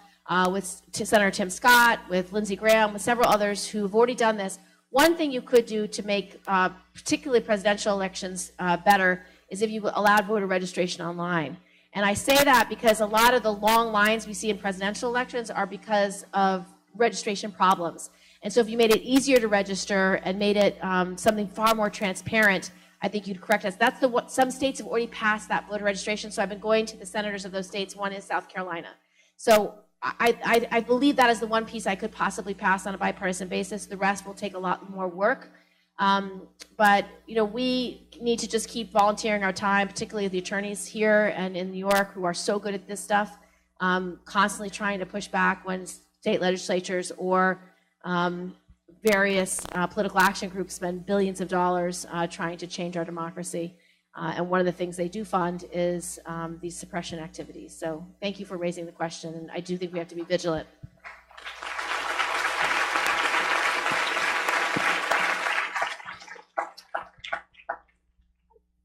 [SPEAKER 3] with Senator Tim Scott, with Lindsey Graham, with several others who've already done this. One thing you could do to make particularly presidential elections better is if you allowed voter registration online. And I say that because a lot of the long lines we see in presidential elections are because of registration problems. And so if you made it easier to register and made it something far more transparent, I think you'd correct us. That's what some states have already passed, that voter registration. So I've been going to the senators of those states. One is South Carolina. So I believe that is the one piece I could possibly pass on a bipartisan basis. The rest will take a lot more work. But we need to just keep volunteering our time, particularly the attorneys here and in New York who are so good at this stuff, constantly trying to push back when state legislatures or various political action groups spend billions of dollars trying to change our democracy. And one of the things they do fund is these suppression activities. So thank you for raising the question, and I do think we have to be vigilant.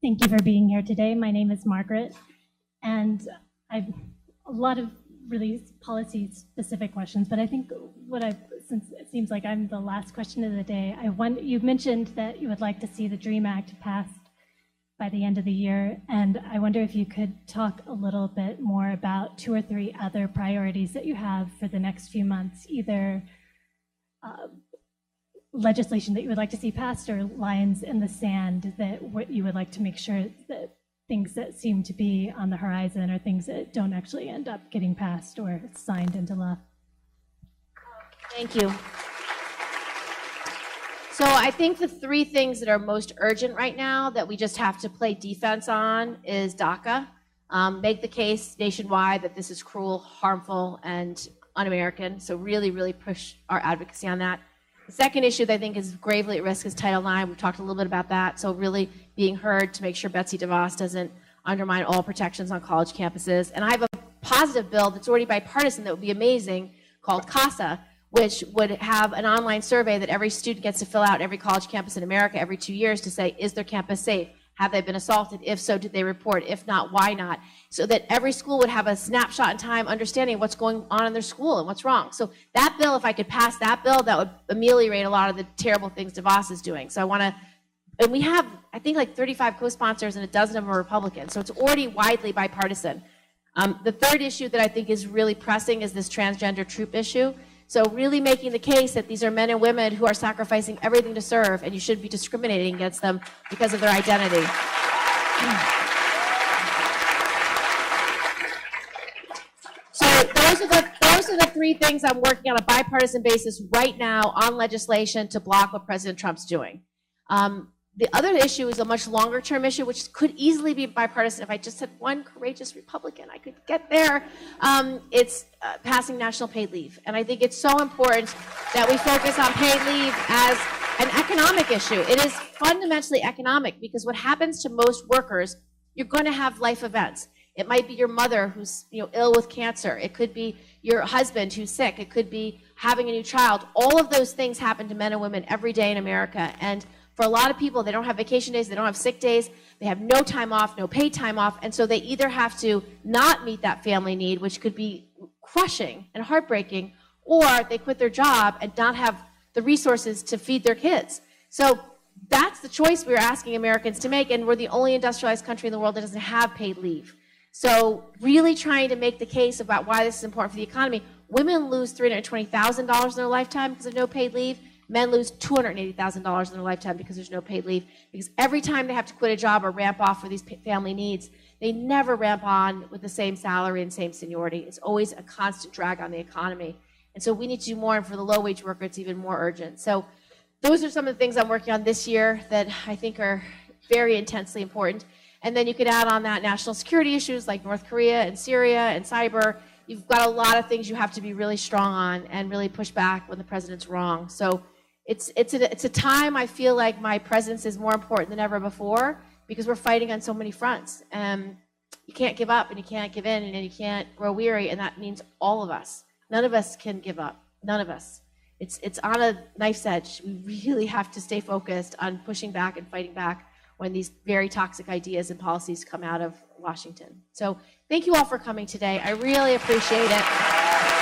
[SPEAKER 17] Thank you for being here today. My name is Margaret, and I've a lot of really policy-specific questions, but I think since it seems like I'm the last question of the day, you mentioned that you would like to see the DREAM Act passed by the end of the year, and I wonder if you could talk a little bit more about 2 or 3 other priorities that you have for the next few months, either legislation that you would like to see passed or lines in the sand that what you would like to make sure that things that seem to be on the horizon or things that don't actually end up getting passed or signed into law.
[SPEAKER 3] Thank you. So I think the 3 things that are most urgent right now that we just have to play defense on is DACA. Make the case nationwide that this is cruel, harmful, and un-American. So really, really push our advocacy on that. The second issue that I think is gravely at risk is Title IX. We've talked a little bit about that. So really being heard to make sure Betsy DeVos doesn't undermine all protections on college campuses. And I have a positive bill that's already bipartisan that would be amazing called CASA, which would have an online survey that every student gets to fill out every college campus in America every 2 years to say, is their campus safe? Have they been assaulted? If so, did they report? If not, why not? So that every school would have a snapshot in time understanding what's going on in their school and what's wrong. So that bill, if I could pass that bill, that would ameliorate a lot of the terrible things DeVos is doing. So I want to, and we have, I think, like 35 co-sponsors and a dozen of them are Republicans. So it's already widely bipartisan. The third issue that I think is really pressing is this transgender troop issue. So really making the case that these are men and women who are sacrificing everything to serve, and you shouldn't be discriminating against them because of their identity. So those are are the three things I'm working on a bipartisan basis right now on legislation to block what President Trump's doing. The other issue is a much longer term issue, which could easily be bipartisan. If I just had one courageous Republican, I could get there. It's passing national paid leave. And I think it's so important that we focus on paid leave as an economic issue. It is fundamentally economic because what happens to most workers, you're going to have life events. It might be your mother who's ill with cancer. It could be your husband who's sick. It could be having a new child. All of those things happen to men and women every day in America. And for a lot of people, they don't have vacation days, they don't have sick days, they have no time off, no paid time off, and so they either have to not meet that family need, which could be crushing and heartbreaking, or they quit their job and not have the resources to feed their kids. So that's the choice we're asking Americans to make, and we're the only industrialized country in the world that doesn't have paid leave. So really trying to make the case about why this is important for the economy. Women lose $320,000 in their lifetime because of no paid leave. Men lose $280,000 in their lifetime because there's no paid leave. Because every time they have to quit a job or ramp off for these family needs, they never ramp on with the same salary and same seniority. It's always a constant drag on the economy. And so we need to do more, and for the low-wage worker, it's even more urgent. So those are some of the things I'm working on this year that I think are very intensely important. And then you could add on that national security issues like North Korea and Syria and cyber. You've got a lot of things you have to be really strong on and really push back when the president's wrong. So it's a time I feel like my presence is more important than ever before because we're fighting on so many fronts. You can't give up and you can't give in and you can't grow weary, and that means all of us. None of us can give up. None of us. It's on a knife's edge. We really have to stay focused on pushing back and fighting back when these very toxic ideas and policies come out of Washington. So thank you all for coming today. I really appreciate it.